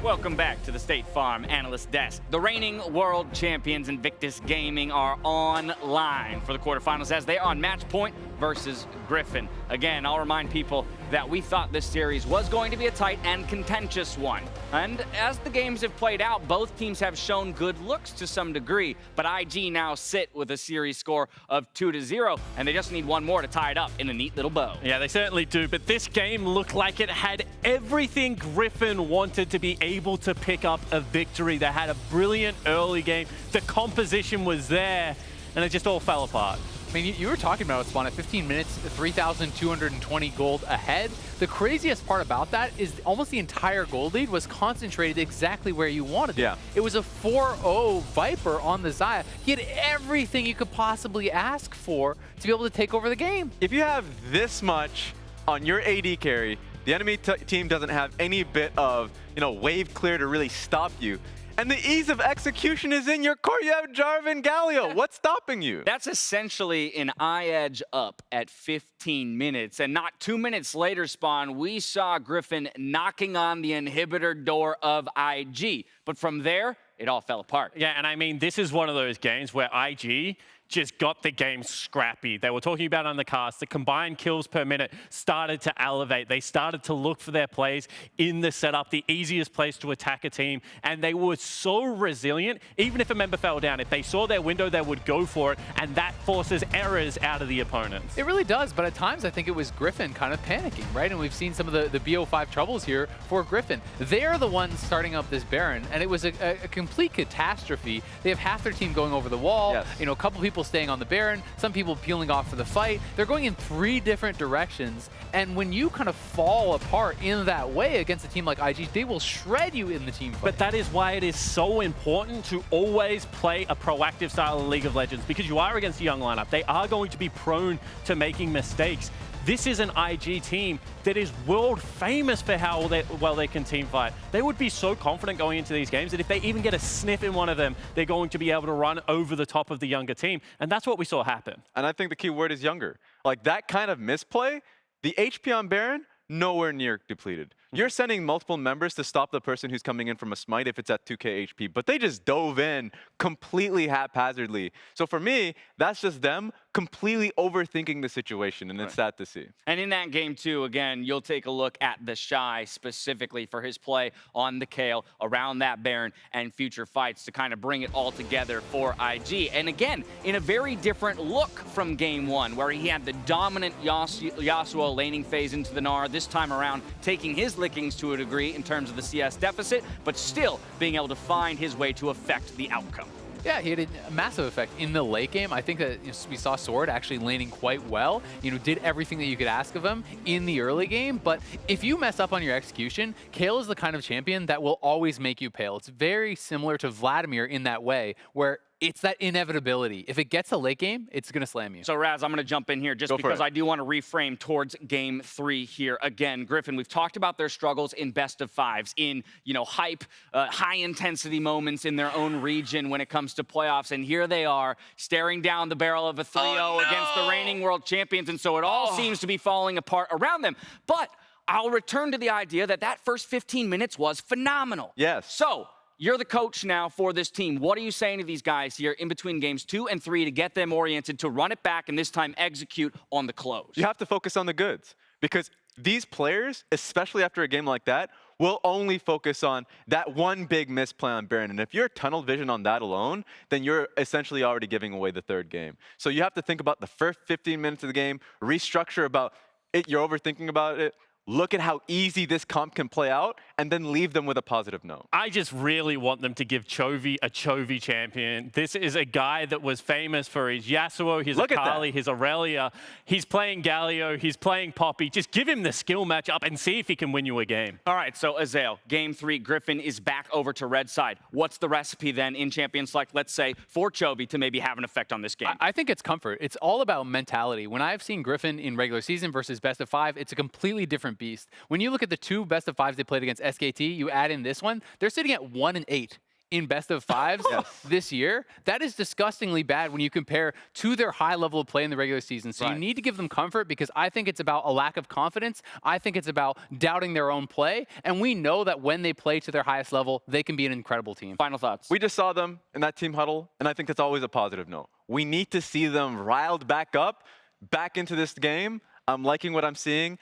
Welcome back to the State Farm Analyst Desk. The reigning world champions Invictus Gaming are online for the quarterfinals as they are on match point versus Griffin. Again, I'll remind people that we thought this series was going to be a tight and contentious one. And as the games have played out, both teams have shown good looks to some degree, but IG now sit with a series score of 2-0, and they just need one more to tie it up in a neat little bow. Yeah, they certainly do, but this game looked like it had everything Griffin wanted to be able to pick up a victory. They had a brilliant early game. The composition was there, and it just all fell apart. I mean, you were talking about it, Spawn, at 15 minutes, 3,220 gold ahead. The craziest part about that is almost the entire gold lead was concentrated exactly where you wanted it. Yeah. It was a 4-0 Viper on the Xayah. He had everything you could possibly ask for to be able to take over the game. If you have this much on your AD carry, the enemy team doesn't have any bit of, wave clear to really stop you. And the ease of execution is in your core. You have Jarvan Galio. What's stopping you? That's essentially an eye edge up at 15 minutes. And not 2 minutes later, Spawn, we saw Griffin knocking on the inhibitor door of IG. But from there, it all fell apart. Yeah, and I mean, this is one of those games where IG just got the game scrappy. They were talking about on the cast, the combined kills per minute started to elevate. They started to look for their plays in the setup, the easiest place to attack a team, and they were so resilient. Even if a member fell down, if they saw their window, they would go for it, and that forces errors out of the opponents. It really does, but at times I think it was Griffin kind of panicking, right? And we've seen some of the BO5 troubles here for Griffin. They're the ones starting up this Baron, and it was a complete catastrophe. They have half their team going over the wall, yes. A couple people staying on the Baron, some people peeling off for the fight. They're going in 3 different directions, and when you kind of fall apart in that way against a team like IG, they will shred you in the team fight. But that is why it is so important to always play a proactive style in League of Legends, because you are against a young lineup. They are going to be prone to making mistakes. This is an IG team that is world famous for how well they can team fight. They would be so confident going into these games that if they even get a sniff in one of them, they're going to be able to run over the top of the younger team. And that's what we saw happen. And I think the key word is younger. Like that kind of misplay, the HP on Baron, nowhere near depleted. You're sending multiple members to stop the person who's coming in from a smite if it's at 2k HP, but they just dove in completely haphazardly. So for me, that's just them completely overthinking the situation, and it's sad to see. And in that game too, again, you'll take a look at the Shy specifically for his play on the Kayle around that Baron and future fights to kind of bring it all together for IG. And again, in a very different look from game 1, where he had the dominant Yasuo laning phase into the Gnar, this time around taking his lickings to a degree in terms of the CS deficit, but still being able to find his way to affect the outcome. Yeah, he had a massive effect in the late game. I think that we saw Sword actually laning quite well. Did everything that you could ask of him in the early game. But if you mess up on your execution, Kayle is the kind of champion that will always make you pale. It's very similar to Vladimir in that way, where it's that inevitability. If it gets a late game, it's going to slam you. So, Raz, I'm going to jump in here just because I do want to reframe towards game 3 here. Again, Griffin, we've talked about their struggles in best of 5s, in, hype, high-intensity moments in their own region when it comes to playoffs. And here they are, staring down the barrel of a 3-0 against the reigning world champions. And so it all seems to be falling apart around them. But I'll return to the idea that that first 15 minutes was phenomenal. Yes. So, you're the coach now for this team. What are you saying to these guys here in between games 2 and 3 to get them oriented, to run it back and this time execute on the close? You have to focus on the goods, because these players, especially after a game like that, will only focus on that one big misplay on Baron. And if you're tunnel vision on that alone, then you're essentially already giving away the 3rd game. So you have to think about the first 15 minutes of the game, restructure about it, you're overthinking about it, look at how easy this comp can play out, and then leave them with a positive note. I just really want them to give Chovy a Chovy champion. This is a guy that was famous for his Yasuo, his Akali, his Aurelia. He's playing Galio, he's playing Poppy. Just give him the skill matchup and see if he can win you a game. All right, so Xayah, game 3, Griffin is back over to red side. What's the recipe then in Champion Select, let's say, for Chovy to maybe have an effect on this game? I think it's comfort. It's all about mentality. When I've seen Griffin in regular season versus best of 5, it's a completely different beast. When you look at the 2 best of 5s they played against SKT, you add in this one, they're sitting at 1 and 8 in best of fives this year, that is disgustingly bad when you compare to their high level of play in the regular season. So you need to give them comfort, because I think it's about a lack of confidence. I think it's about doubting their own play. And we know that when they play to their highest level, they can be an incredible team. Final thoughts. We just saw them in that team huddle, and I think that's always a positive note. We need to see them riled back up, back into this game. I'm liking what I'm seeing.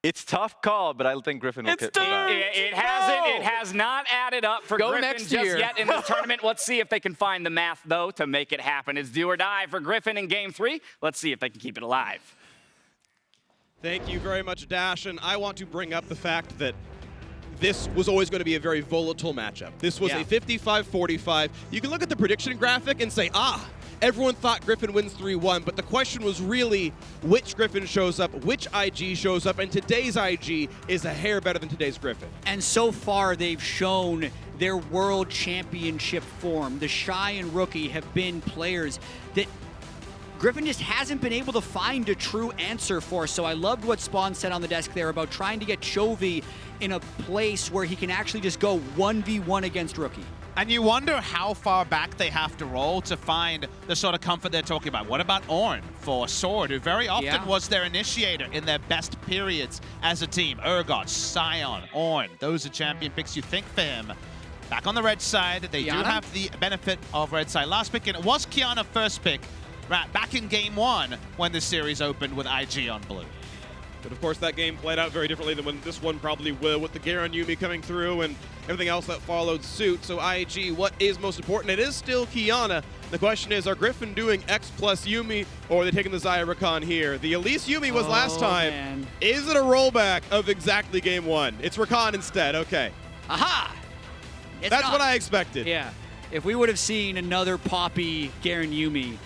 It's tough call, but I think Griffin will get back. It has not added up for Griffin next just year. yet in this tournament. Let's see if they can find the math, though, to make it happen. It's do or die for Griffin in Game 3. Let's see if they can keep it alive. Thank you very much, Dash. And I want to bring up the fact that this was always going to be a very volatile matchup. This was a 55-45. You can look at the prediction graphic and say, everyone thought Griffin wins 3-1, but the question was really which Griffin shows up, which IG shows up, and today's IG is a hair better than today's Griffin. And so far, they've shown their world championship form. The Shy and Rookie have been players that Griffin just hasn't been able to find a true answer for. So I loved what Spawn said on the desk there about trying to get Chovy in a place where he can actually just go 1v1 against Rookie. And you wonder how far back they have to roll to find the sort of comfort they're talking about. What about Ornn for Sword, who very often was their initiator in their best periods as a team? Urgot, Sion, Ornn, those are champion picks you think for him. Back on the red side, they do have the benefit of red side last pick, and it was Qiyana first pick back in Game 1 when the series opened with IG on blue. But of course, that game played out very differently than when this one probably will, with the Garen Yuumi coming through and everything else that followed suit. So IG, what is most important? It is still Qiyana. The question is, are Griffin doing X plus Yuumi, or are they taking the Xayah Rakan here? The Elise Yuumi was last time. Man. Is it a rollback of exactly Game 1? It's Rakan instead, okay. Aha! That's what I expected. Yeah. If we would have seen another Poppy Garen Yuumi,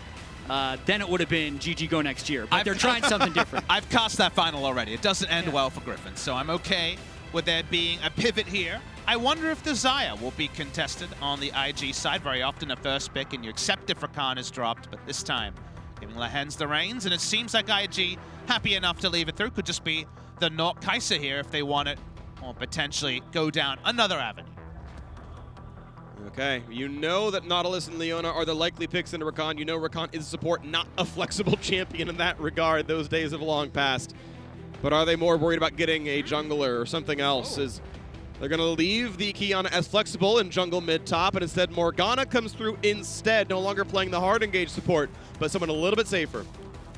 then it would have been GG go next year. But they're trying something different. I've cast that final already. It doesn't end well for Griffin, so I'm okay with there being a pivot here. I wonder if the Xayah will be contested on the IG side. Very often a first pick, and you accept if Rakan is dropped, but this time giving Lehends the reins, and it seems like IG happy enough to leave it through. Could just be the Nork Kaiser here if they want it, or potentially go down another avenue. Okay, you know that Nautilus and Leona are the likely picks into Rakan. You know Rakan is support, not a flexible champion in that regard. Those days have long passed. But are they more worried about getting a jungler or something else? They're going to leave the Qiyana as flexible in jungle mid-top, and instead Morgana comes through instead, no longer playing the hard engage support, but someone a little bit safer.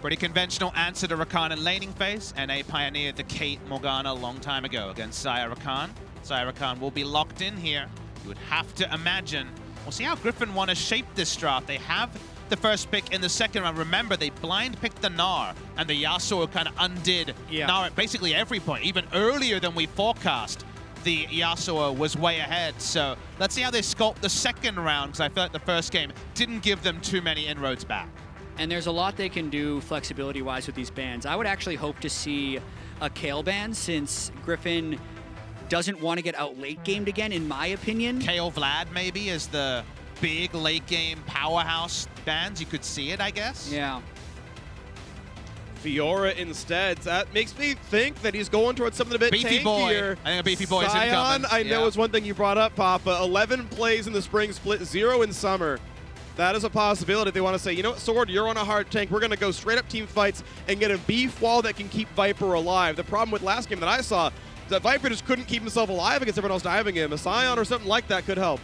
Pretty conventional answer to Rakan in laning phase. NA pioneered the Kate Morgana a long time ago against Xayah Rakan. Xayah Rakan will be locked in here. You would have to imagine. We'll see how Griffin want to shape this draft. They have the first pick in the second round. Remember, they blind picked the Gnar, and the Yasuo kind of undid Gnar at basically every point. Even earlier than we forecast, the Yasuo was way ahead. So let's see how they sculpt the second round, because I feel like the first game didn't give them too many inroads back. And there's a lot they can do flexibility-wise with these bans. I would actually hope to see a Kayle ban, since Griffin doesn't want to get out late-gamed again, in my opinion. Kayle Vlad maybe is the big late-game powerhouse bans. You could see it, I guess. Yeah. Fiora instead. That makes me think that he's going towards something a bit Beefy tankier. boy. I think a beefy boy is Sion, incoming. I know is one thing you brought up, Papa. 11 plays in the spring split, 0 in summer. That is a possibility. They want to say, you know what, Sword, you're on a hard tank. We're going to go straight up team fights and get a beef wall that can keep Viper alive. The problem with last game that I saw is that Viper just couldn't keep himself alive against everyone else diving him. A Sion or something like that could help.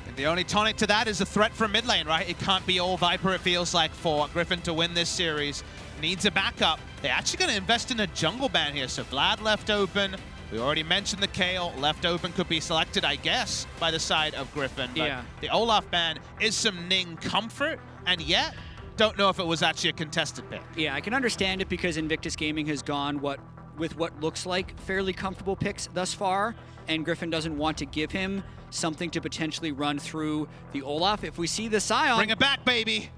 And the only tonic to that is a threat from mid lane, right? It can't be all Viper, it feels like, for Griffin to win this series. Needs a backup. They're actually going to invest in a jungle ban here. So Vlad left open. We already mentioned the Kayle. Left open could be selected, I guess, by the side of Griffin. But the Olaf ban is some Ning comfort, and yet don't know if it was actually a contested pick. Yeah, I can understand it because Invictus Gaming has gone with what looks like fairly comfortable picks thus far, and Griffin doesn't want to give him something to potentially run through the Olaf. If we see the Sion... Bring it back, baby!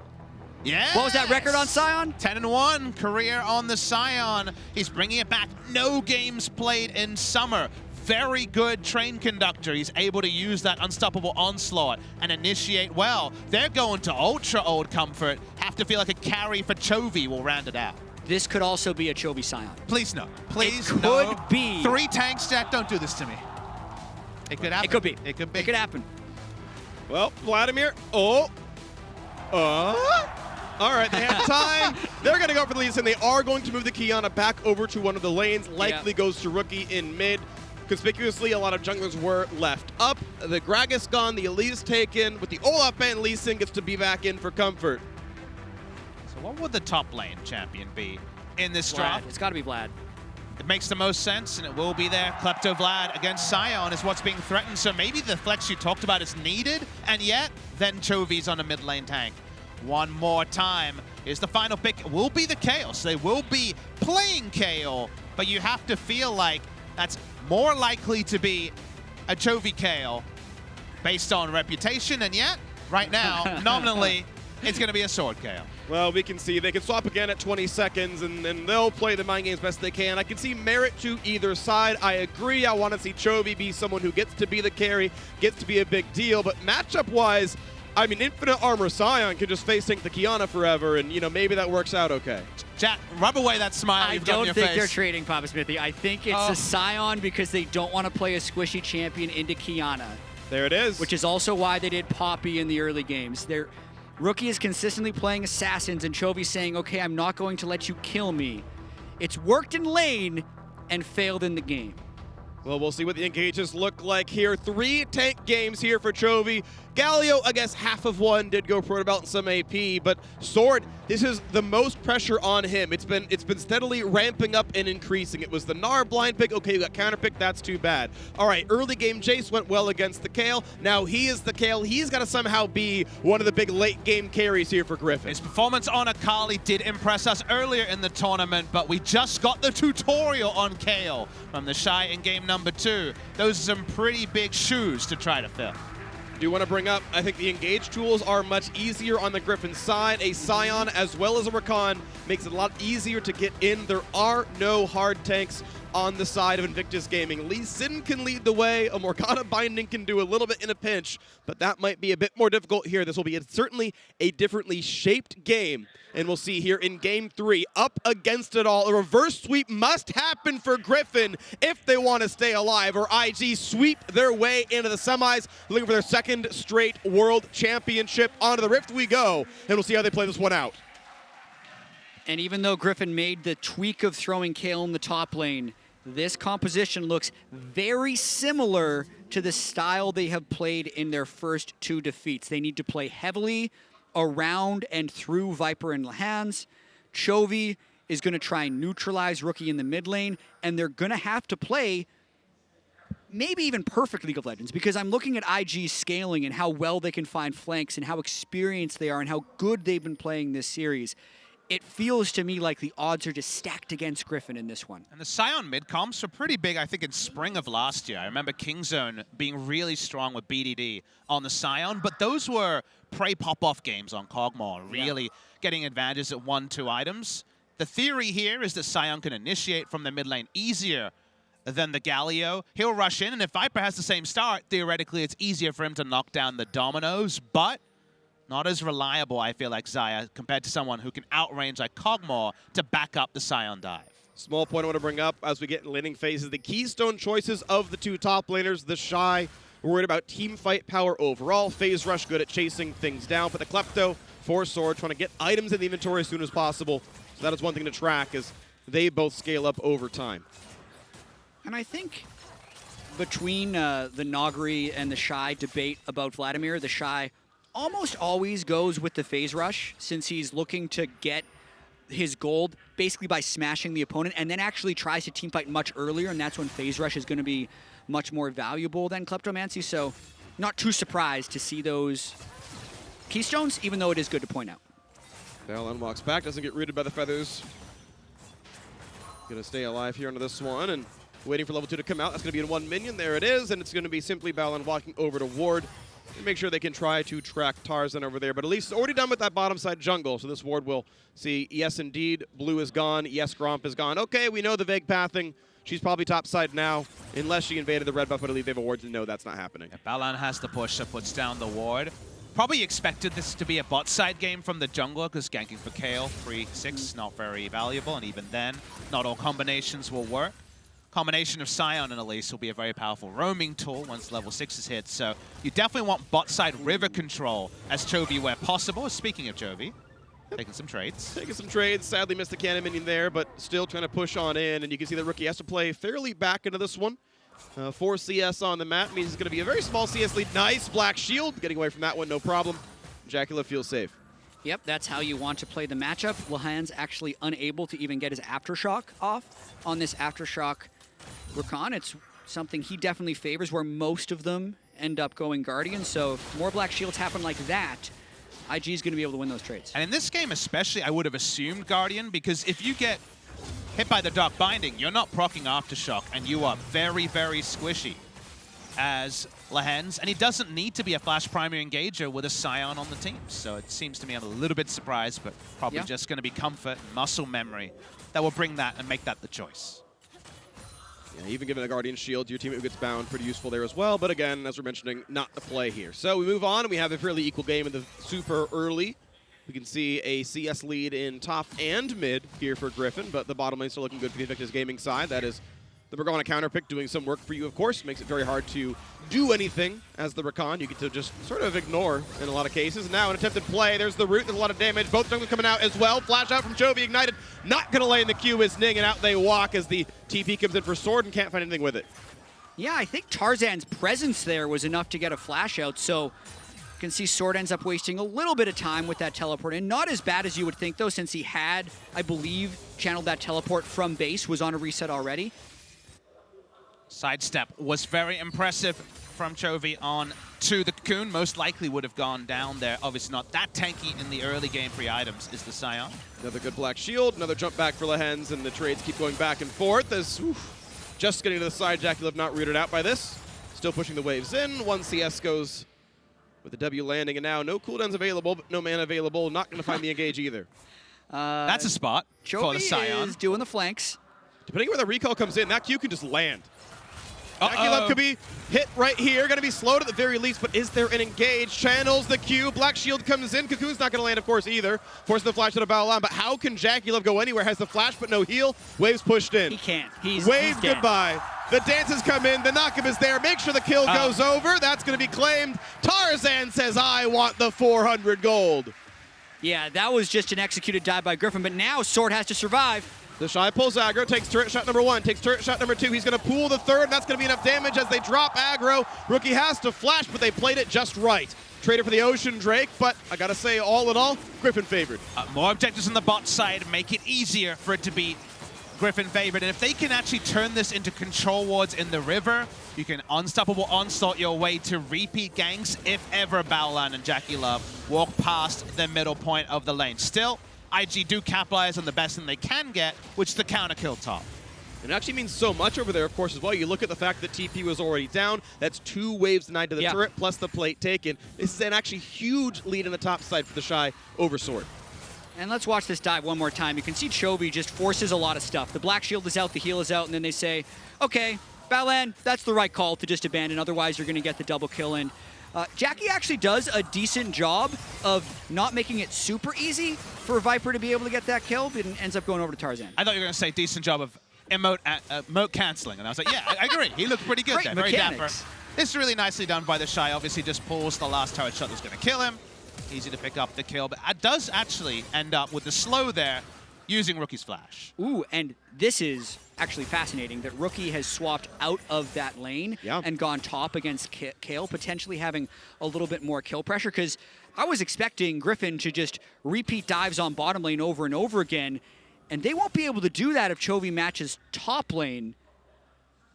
Yeah. What was that record on Sion? 10-1 career on the Sion. He's bringing it back. No games played in summer. Very good train conductor. He's able to use that unstoppable onslaught and initiate well. They're going to ultra old comfort. Have to feel like a carry for Chovy will round it out. This could also be a Chovy Sion. Please no. Please it no. could be. 3 tanks, Jack. Don't do this to me. It could happen. It could be. It could be. It could happen. Well, Vladimir. Oh. All right, they have time. They're going to go for the Elise, and they are going to move the Qiyana back over to one of the lanes. Likely goes to Rookie in mid. Conspicuously, a lot of junglers were left up. The Gragas gone, the Elise taken. With the Olaf and Lee Sin gets to be back in for comfort. So what would the top lane champion be in this Vlad. draft? It's got to be Vlad. It makes the most sense, and it will be there. Klepto Vlad against Sion is what's being threatened, so maybe the flex you talked about is needed, and yet, then Chovy's on a mid lane tank. One more time is the final pick. It will be the Kayle, so they will be playing Kayle, but you have to feel like that's more likely to be a Chovy Kayle based on reputation, and yet, right now, nominally, it's going to be a Sword Kayle. Well, we can see they can swap again at 20 seconds, and they'll play the mind games best they can. I can see merit to either side. I agree. I want to see Chovy be someone who gets to be the carry, gets to be a big deal. But matchup-wise, I mean, Infinite Armor Sion can just face tank the Qiyana forever, and, you know, maybe that works out okay. Jack, rub away that smile you've got on your face. I don't think they're trading Papa Smithy. I think it's a Sion because they don't want to play a squishy champion into Qiyana. There it is. Which is also why they did Poppy in the early games. Rookie is consistently playing Assassins, and Chovy's saying, okay, I'm not going to let you kill me. It's worked in lane and failed in the game. Well, we'll see what the engages look like here. 3 tank games here for Chovy. Galio, I guess half of one did go pro belt and some AP, but Sword, this is the most pressure on him. It's been steadily ramping up and increasing. It was the Gnar blind pick. Okay, you got counter pick. That's too bad. All right, early game Jace went well against the Kayle. Now he is the Kayle. He's got to somehow be one of the big late game carries here for Griffin. His performance on Akali did impress us earlier in the tournament, but we just got the tutorial on Kayle from the Shy in game number 2. Those are some pretty big shoes to try to fill. Do want to bring up, I think the engage tools are much easier on the Griffin side. A Sion as well as a Rakan makes it a lot easier to get in. There are no hard tanks on the side of Invictus Gaming. Lee Sin can lead the way. A Morgana binding can do a little bit in a pinch, but that might be a bit more difficult here. This will be certainly a differently shaped game, and we'll see here in game 3, up against it all. A reverse sweep must happen for Griffin if they want to stay alive, or IG sweep their way into the semis, looking for their second straight world championship. Onto the Rift we go, and we'll see how they play this one out. And even though Griffin made the tweak of throwing Kayle in the top lane, this composition looks very similar to the style they have played in their first 2 defeats. They need to play heavily around and through Viper and Lehends. Chovy is going to try and neutralize Rookie in the mid lane, and they're going to have to play maybe even perfect League of Legends, because I'm looking at IG scaling and how well they can find flanks and how experienced they are and how good they've been playing this series. It feels to me like the odds are just stacked against Griffin in this one. And the Sion mid-comps were pretty big, I think, in spring of last year. I remember Kingzone being really strong with BDD on the Sion, but those were prey pop-off games on Kog'Maw, really getting advantages at 1-2 items. The theory here is that Sion can initiate from the mid lane easier than the Galio. He'll rush in, and if Viper has the same start, theoretically it's easier for him to knock down the dominoes, but not as reliable, I feel like, Xayah, compared to someone who can outrange like Kog'Maw to back up the Sion dive. Small point I want to bring up as we get in laning phases. The keystone choices of the 2 top laners, the Shy, worried about team fight power overall. Phase Rush good at chasing things down, but the Klepto for Sword trying to get items in the inventory as soon as possible. So that is one thing to track as they both scale up over time. And I think between the Nogri and the Shy debate about Vladimir, the Shy almost always goes with the phase rush, since he's looking to get his gold basically by smashing the opponent, and then actually tries to teamfight much earlier, and that's when phase rush is going to be much more valuable than Kleptomancy. So not too surprised to see those keystones, even though it is good to point out. Baolan walks back, doesn't get rooted by the feathers. Gonna stay alive here into this one, and waiting for level 2 to come out. That's gonna be in 1 minion. There it is, and it's gonna be simply Baolan walking over to ward and make sure they can try to track Tarzan over there. But Elise is already done with that bottom side jungle, so this ward will see, yes, indeed, blue is gone, yes, Gromp is gone. Okay, we know the vague pathing. She's probably top side now, unless she invaded the red buff, but I believe they have a ward to know that's not happening. Yeah, Baolan has the push that puts down the ward. Probably expected this to be a bot side game from the jungler, because ganking for Kayle, 3-6, not very valuable, and even then, not all combinations will work. Combination of Sion and Elise will be a very powerful roaming tool once level 6 is hit. So you definitely want bot side river control as Chovy where possible. Speaking of Chovy, taking some trades. Taking some trades. Sadly missed the cannon minion there, but still trying to push on in. And you can see the rookie has to play fairly back into this one. 4 CS on the map means it's going to be a very small CS lead. Nice black shield. Getting away from that one, no problem. JackeyLove feels safe. Yep, that's how you want to play the matchup. Lehends actually unable to even get his Aftershock off on this Aftershock Rakan. It's something he definitely favors, where most of them end up going Guardian. So if more black shields happen like that, IG is going to be able to win those trades. And in this game especially, I would have assumed Guardian, because if you get hit by the Dark Binding, you're not proccing Aftershock, and you are very, very squishy as Lehends. And he doesn't need to be a flash primary engager with a Sion on the team. So it seems to me I'm a little bit surprised, but probably just going to be comfort and muscle memory that will bring that and make that the choice. Yeah, even given a Guardian shield, your teammate who gets bound, pretty useful there as well. But again, as we're mentioning, not the play here. So we move on, and we have a fairly equal game in the super early. We can see a CS lead in top and mid here for Griffin, but the bottom lane still looking good for the Invictus gaming side. That is the Morgana counter pick doing some work for you, of course. Makes it very hard to do anything as the Rakan. You get to just sort of ignore in a lot of cases. Now an attempted play. There's the root. There's a lot of damage. Both junglers coming out as well. Flash out from Chovy. Ignited. Not going to lay in the queue is Ning, and out they walk as the TP comes in for Sword and can't find anything with it. Yeah, I think Tarzan's presence there was enough to get a flash out. So you can see Sword ends up wasting a little bit of time with that teleport in. Not as bad as you would think, though, since he had, I believe, channeled that teleport from base, was on a reset already. Sidestep was very impressive from Chovy on to the Cocoon. Most likely would have gone down there. Obviously not that tanky in the early game. Free items is the Sion. Another good black shield. Another jump back for Lehends, and the trades keep going back and forth as just getting to the side. JackeyLove not rooted out by this. Still pushing the waves in. 1 CS goes with the W landing, and now no cooldowns available, but no mana available. Not going to find the engage either. That's a spot for the Sion. Chovy is doing the flanks. Depending where the recall comes in, that Q can just land. JackeyLove could be hit right here. Going to be slowed at the very least, but is there an engage? Channels the Q. Black shield comes in. Cocoon's not going to land, of course, either. Forcing the flash to the Baolan, but how can JackeyLove go anywhere? Has the flash, but no heal. Waves pushed in. He can't. He's Wave dead. goodbye. The dances come in. The knockup is there. Make sure the kill goes over. That's going to be claimed. Tarzan says, I want the 400 gold. Yeah, that was just an executed dive by Griffin, but now Sword has to survive. The Shy pulls aggro, takes turret shot number 1, takes turret shot number 2. He's going to pool the third. That's going to be enough damage as they drop aggro. Rookie has to flash, but they played it just right. Trader for the Ocean Drake, but I got to say, all in all, Griffin favored. More objectives on the bot side make it easier for it to be Griffin favored. And if they can actually turn this into control wards in the river, you can unstoppable onslaught your way to repeat ganks if ever Baolan and JackeyLove walk past the middle point of the lane. Still, IG do capitalize on the best thing they can get, which is the counter kill top. It actually means so much over there, of course, as well. You look at the fact that TP was already down. That's 2 waves denied to the turret, plus the plate taken. This is an actually huge lead in the top side for the Shy over Sword. And let's watch this dive one more time. You can see Chovy just forces a lot of stuff. The black shield is out, the heal is out, and then they say, okay, Baolan, that's the right call to just abandon. Otherwise, you're going to get the double kill in. Jackie actually does a decent job of not making it super easy for Viper to be able to get that kill, but it ends up going over to Tarzan. I thought you were going to say decent job of emote canceling, and I was like, yeah, I agree. He looked pretty good Great there, very mechanics. dapper. This is really nicely done by the Shy. Obviously just pulls the last turret shot that's going to kill him. Easy to pick up the kill, but it does actually end up with the slow there using Rookie's flash. Ooh, and this is actually fascinating that Rookie has swapped out of that lane and gone top against Kayle, potentially having a little bit more kill pressure, because I was expecting Griffin to just repeat dives on bottom lane over and over again, and they won't be able to do that if Chovy matches top lane.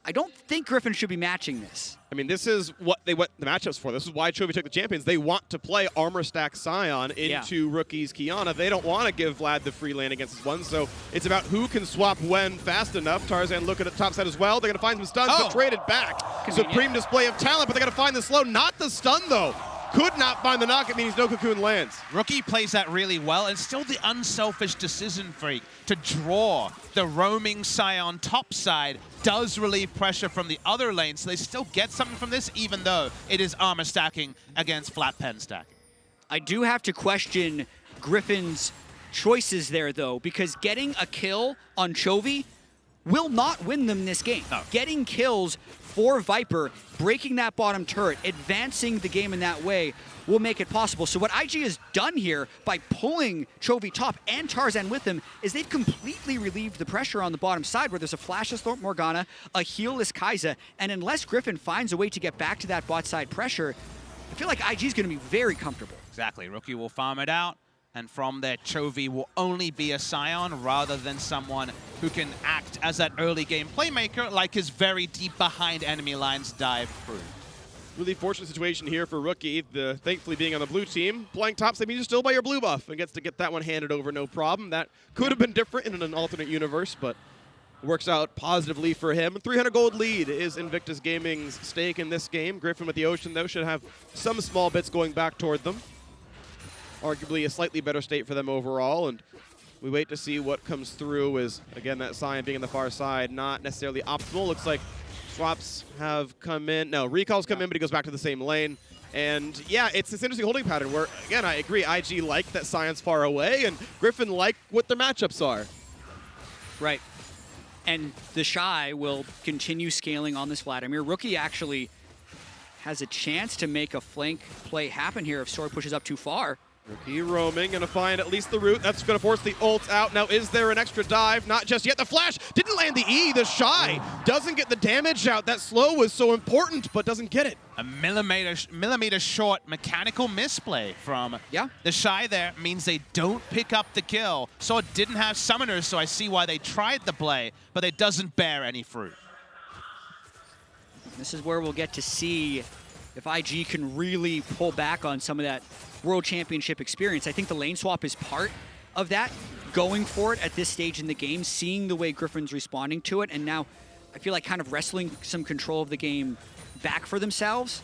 I don't think Griffin should be matching this. I mean, this is what they went the matchups for. This is why Chovy took the champions. They want to play armor stack Sion into Rookie's Qiyana. They don't want to give Vlad the free lane against this one, so it's about who can swap when fast enough. Tarzan looking at the top side as well. They're going to find some stuns, but traded back. Supreme display of talent, but they're going to find the slow. Not the stun, though. Could not find the knock. It means no Cocoon lands. Rookie plays that really well, and still the unselfish decision freak to draw the roaming Sion top side does relieve pressure from the other lane, so they still get something from this, even though it is armor stacking against flat pen stacking. I do have to question Griffin's choices there, though, because getting a kill on Chovy will not win them this game. No. Getting kills for Viper, breaking that bottom turret, advancing the game in that way will make it possible. So what IG has done here by pulling Chovy top and Tarzan with them is they've completely relieved the pressure on the bottom side where there's a flashless Morgana, a healless Xayah, and unless Griffin finds a way to get back to that bot side pressure, I feel like IG is going to be very comfortable. Exactly. Rookie will farm it out, and from there, Chovy will only be a Sion rather than someone who can act as that early game playmaker like his very deep behind enemy lines dive through. Really fortunate situation here for Rookie, thankfully being on the blue team. Playing top, that means you're still by your blue buff and gets to get that one handed over, no problem. That could have been different in an alternate universe, but works out positively for him. 300 gold lead is Invictus Gaming's stake in this game. Griffin with the Ocean, though, should have some small bits going back toward them. Arguably a slightly better state for them overall, and we wait to see what comes through as, again, that Sion being on the far side, not necessarily optimal. Looks like swaps have come in. No, recalls come in, but he goes back to the same lane. And yeah, it's this interesting holding pattern where, again, I agree, IG like that Sion's far away, and Griffin like what their matchups are. Right. And the Shy will continue scaling on this Vladimir. Rookie actually has a chance to make a flank play happen here if Sword pushes up too far. Rookie roaming, gonna find at least the root. That's gonna force the ult out. Now, is there an extra dive? Not just yet. The flash didn't land the E. The Shy doesn't get the damage out. That slow was so important, but doesn't get it. A millimeter short mechanical misplay from the Shy there means they don't pick up the kill. Sword didn't have summoners, so I see why they tried the play, but it doesn't bear any fruit. This is where we'll get to see if IG can really pull back on some of that World Championship experience. I think the lane swap is part of that, going for it at this stage in the game, seeing the way Griffin's responding to it, and now I feel like kind of wrestling some control of the game back for themselves.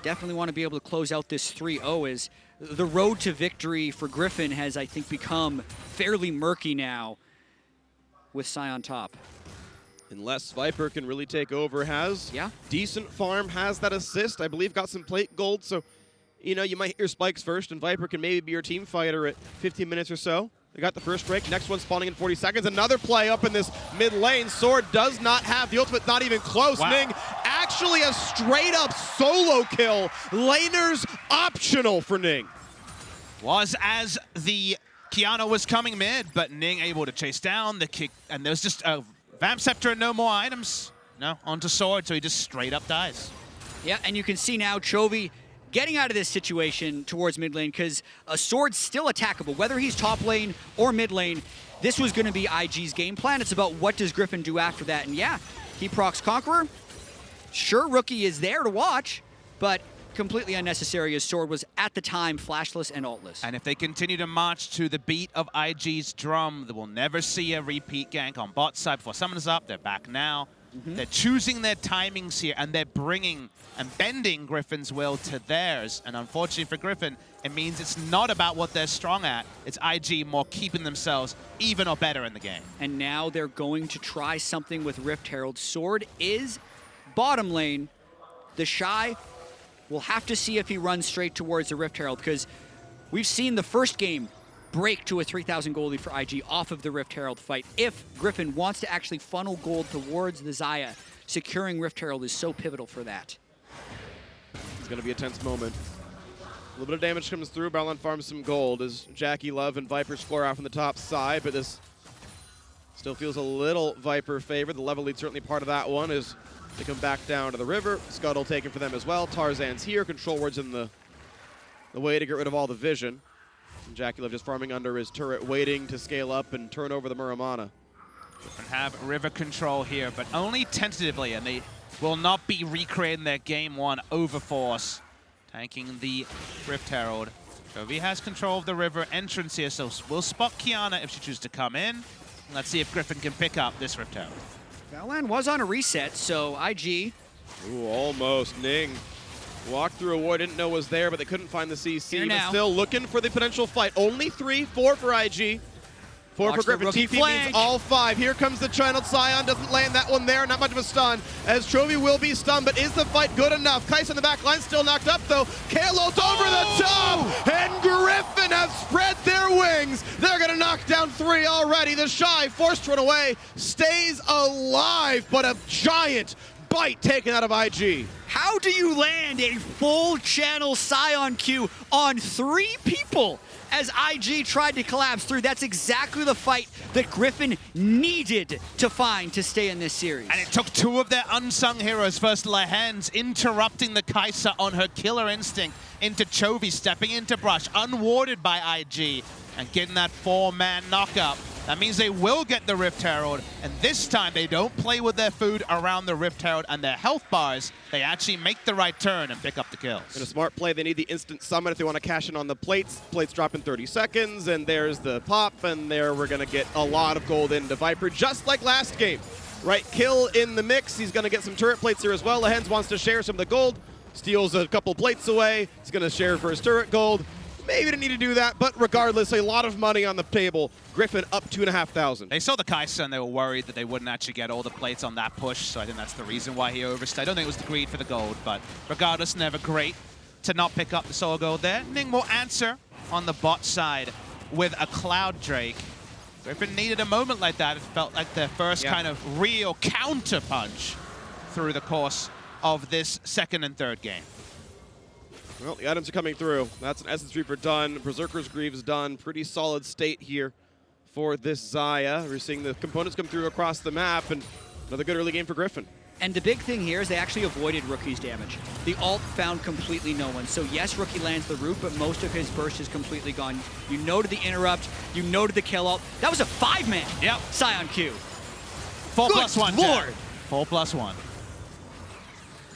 Definitely want to be able to close out this 3-0 as the road to victory for Griffin has, I think, become fairly murky now with Sion on top. Unless Viper can really take over, has decent farm, has that assist, I believe got some plate gold, so you know, you might hit your spikes first, and Viper can maybe be your team fighter at 15 minutes or so. They got the first break, next one spawning in 40 seconds. Another play up in this mid lane. Sword does not have the ultimate, not even close. Wow. Ning, actually a straight up solo kill. Laners optional for Ning. Was as the Qiyana was coming mid, but Ning able to chase down the kick, and there's just a Vamp Scepter and no more items. No, onto Sword, so he just straight up dies. Yeah, and you can see now Chovy getting out of this situation towards mid lane because a Sword's still attackable. Whether he's top lane or mid lane, this was going to be IG's game plan. It's about what does Griffin do after that. And yeah, he procs Conqueror. Sure, Rookie is there to watch, but completely unnecessary as Sword was at the time flashless and ultless. And if they continue to march to the beat of IG's drum, they will never see a repeat gank on bot side before someone is up. They're back now. They're choosing their timings here, and they're bringing and bending Griffin's will to theirs. And unfortunately for Griffin, it means it's not about what they're strong at. It's IG more keeping themselves even or better in the game. And now they're going to try something with Rift Herald. Sword is bottom lane. The Shy will have to see if he runs straight towards the Rift Herald, because we've seen the first game break to a 3,000 gold lead for IG off of the Rift Herald fight. If Griffin wants to actually funnel gold towards the Xayah, securing Rift Herald is so pivotal for that. It's going to be a tense moment. A little bit of damage comes through. Baolan farms some gold as JackeyLove and Viper score out from the top side, but this still feels a little Viper favored. The level lead certainly part of that one as they come back down to the river. Scuttle taken for them as well. Tarzan's here. Control ward's in the way to get rid of all the vision. JackeyLove just farming under his turret, waiting to scale up and turn over the Muramana. And have river control here, but only tentatively, and they will not be recreating their game one overforce, tanking the Rift Herald. Chovy has control of the river entrance here, so we'll spot Qiyana if she chooses to come in. Let's see if Griffin can pick up this Rift Herald. Baolan was on a reset, so IG. Ooh, almost. Ning walked through a ward, didn't know was there, but they couldn't find the CC. But still looking for the potential fight. Only 3, 4 for IG. 4 for Griffin. TP means all 5. Here comes the channeled Sion. Doesn't land that one there. Not much of a stun, as Chovy will be stunned, but is the fight good enough? Kayle in the back line, still knocked up though. Kayle over the top, and Griffin have spread their wings. Lings. They're going to knock down 3 already. The Shy, forced to run away, stays alive, but a giant bite taken out of IG. How do you land a full channel Sion Q on 3 people as IG tried to collapse through? That's exactly the fight that Griffin needed to find to stay in this series. And it took 2 of their unsung heroes. First, Lehends interrupting the Kai'Sa on her killer instinct into Chovy, stepping into brush, unwarded by IG, and getting that 4-man knockup. That means they will get the Rift Herald, and this time they don't play with their food around the Rift Herald and their health bars. They actually make the right turn and pick up the kills. In a smart play, they need the instant summon if they want to cash in on the plates. Plates drop in 30 seconds, and there's the pop, and there we're going to get a lot of gold into Viper, just like last game. Right, kill in the mix. He's going to get some turret plates here as well. Lehends wants to share some of the gold, steals a couple plates away. He's going to share for his turret gold. Maybe didn't need to do that, but regardless, a lot of money on the table. Griffin up 2,500. They saw the Kai'Sa and they were worried that they wouldn't actually get all the plates on that push, so I think that's the reason why he overstayed. I don't think it was the greed for the gold, but regardless, never great to not pick up the solo gold there. Ning will answer on the bot side with a Cloud Drake. Griffin needed a moment like that. It felt like their first kind of real counter punch through the course of this second and third game. Well, the items are coming through. That's an Essence Reaper done. Berserker's Greaves done. Pretty solid state here for this Xayah. We're seeing the components come through across the map, and another good early game for Griffin. And the big thing here is they actually avoided Rookie's damage. The ult found completely no one. So yes, Rookie lands the root, but most of his burst is completely gone. You noted the interrupt, you noted the kill ult. That was a 5-man Sion Q. 4+1. Lord. 4+1.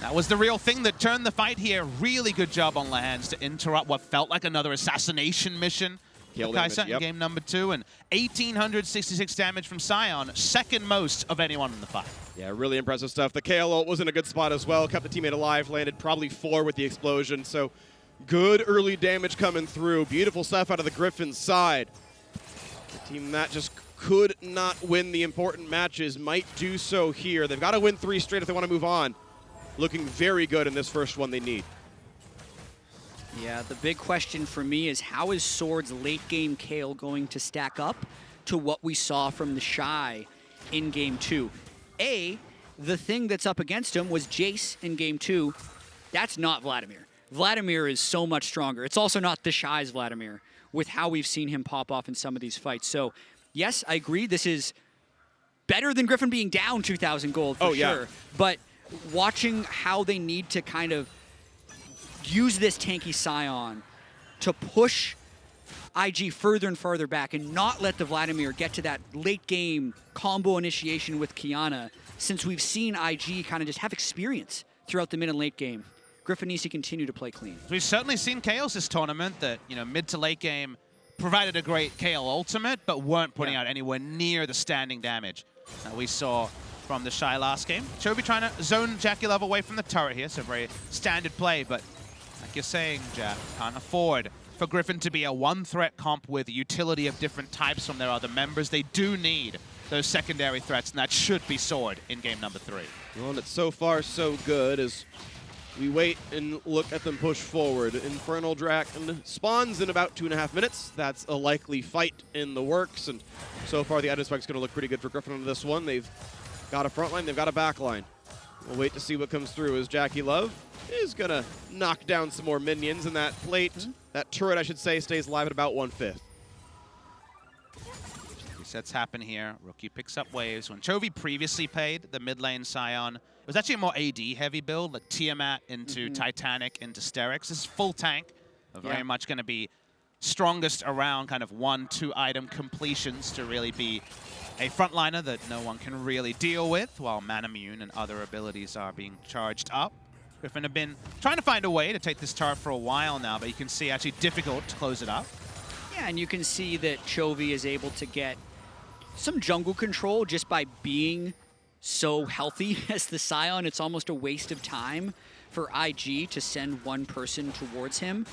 That was the real thing that turned the fight here. Really good job on Lehends to interrupt what felt like another assassination mission. Kai'Sa in game number 2, and 1,866 damage from Sion, second most of anyone in the fight. Yeah, really impressive stuff. The Kayle ult was in a good spot as well. Kept the teammate alive, landed probably 4 with the explosion. So good early damage coming through. Beautiful stuff out of the Griffin side. The team that just could not win the important matches might do so here. They've got to win 3 straight if they want to move on. Looking very good in this first one they need. Yeah, the big question for me is how is Sword's late game Kayle going to stack up to what we saw from the Shy in game 2? The thing that's up against him was Jace in game 2. That's not Vladimir. Vladimir is so much stronger. It's also not the Shy's Vladimir with how we've seen him pop off in some of these fights. So yes, I agree this is better than Griffin being down 2,000 gold for sure. But watching how they need to kind of use this tanky Sion to push IG further and further back and not let the Vladimir get to that late game combo initiation with Qiyana, since we've seen IG kind of just have experience throughout the mid and late game. Griffin needs to continue to play clean. We've certainly seen Kayle's this tournament that, you know, mid to late game provided a great Kayle ultimate, but weren't putting out anywhere near the standing damage that we saw from the Shy last game. Chovy trying to zone JackeyLove away from the turret here, so very standard play, but like you're saying, Jack, can't afford for Griffin to be a one-threat comp with utility of different types from their other members. They do need those secondary threats, and that should be Sword in game number 3. Well, and it's so far so good as we wait and look at them push forward. Infernal Draken spawns in about 2.5 minutes. That's a likely fight in the works, and so far the item spike's going to look pretty good for Griffin on this one. They've got a front line, they've got a back line. We'll wait to see what comes through as JackeyLove is going to knock down some more minions, and that plate, that turret, I should say, stays alive at about 1/5. Resets happen here. Rookie picks up waves. When Chovy previously played the mid lane Sion, it was actually a more AD heavy build, like Tiamat into Titanic into Sterix. This is full tank, very much going to be strongest around kind of 1-2 item completions to really be a frontliner that no one can really deal with, while Manamune and other abilities are being charged up. Griffin have been trying to find a way to take this turret for a while now, but you can see actually difficult to close it up. Yeah, and you can see that Chovy is able to get some jungle control just by being so healthy as the Sion. It's almost a waste of time for IG to send one person towards him.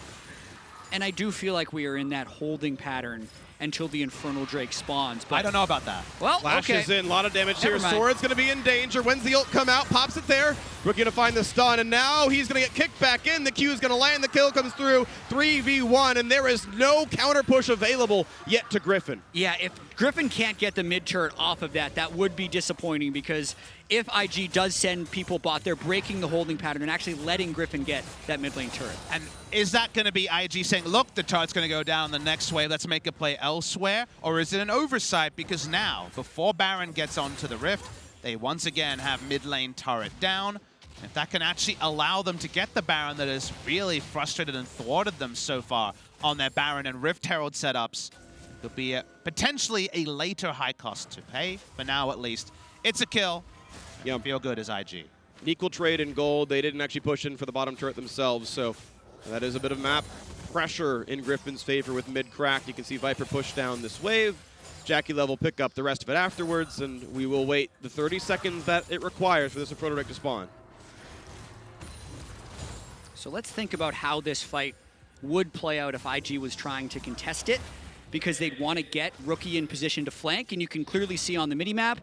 And I do feel like we are in that holding pattern until the Infernal Drake spawns. But I don't know about that. well, Flashes okay. in, a lot of damage here. Never mind. Sword's going to be in danger. When's the ult come out? Pops it there. Rookie going to find the stun, and now he's going to get kicked back in. The Q is going to land. The kill comes through. 3v1, and there is no counter push available yet to Griffin. Yeah, if Griffin can't get the mid turret off of that, that would be disappointing, because if IG does send people bot, they're breaking the holding pattern and actually letting Griffin get that mid lane turret. And is that going to be IG saying, look, the turret's going to go down the next wave, let's make a play elsewhere? Or is it an oversight? Because now, before Baron gets onto the Rift, they once again have mid lane turret down. If that can actually allow them to get the Baron that has really frustrated and thwarted them so far on their Baron and Rift Herald setups, it'll be potentially a later high cost to pay. For now, at least, it's a kill. Yep. Feel good as IG. Equal trade in gold. They didn't actually push in for the bottom turret themselves, so that is a bit of map pressure in Griffin's favor with mid crack. You can see Viper push down this wave. JackeyLove will pick up the rest of it afterwards, and we will wait the 30 seconds that it requires for this Infernal Drake to spawn. So let's think about how this fight would play out if IG was trying to contest it, because they'd want to get Rookie in position to flank, and you can clearly see on the mini-map,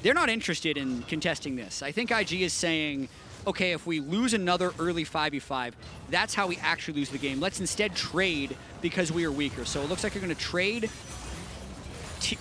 they're not interested in contesting this. I think IG is saying, okay, if we lose another early 5v5, that's how we actually lose the game. Let's instead trade because we are weaker. So it looks like you're going to trade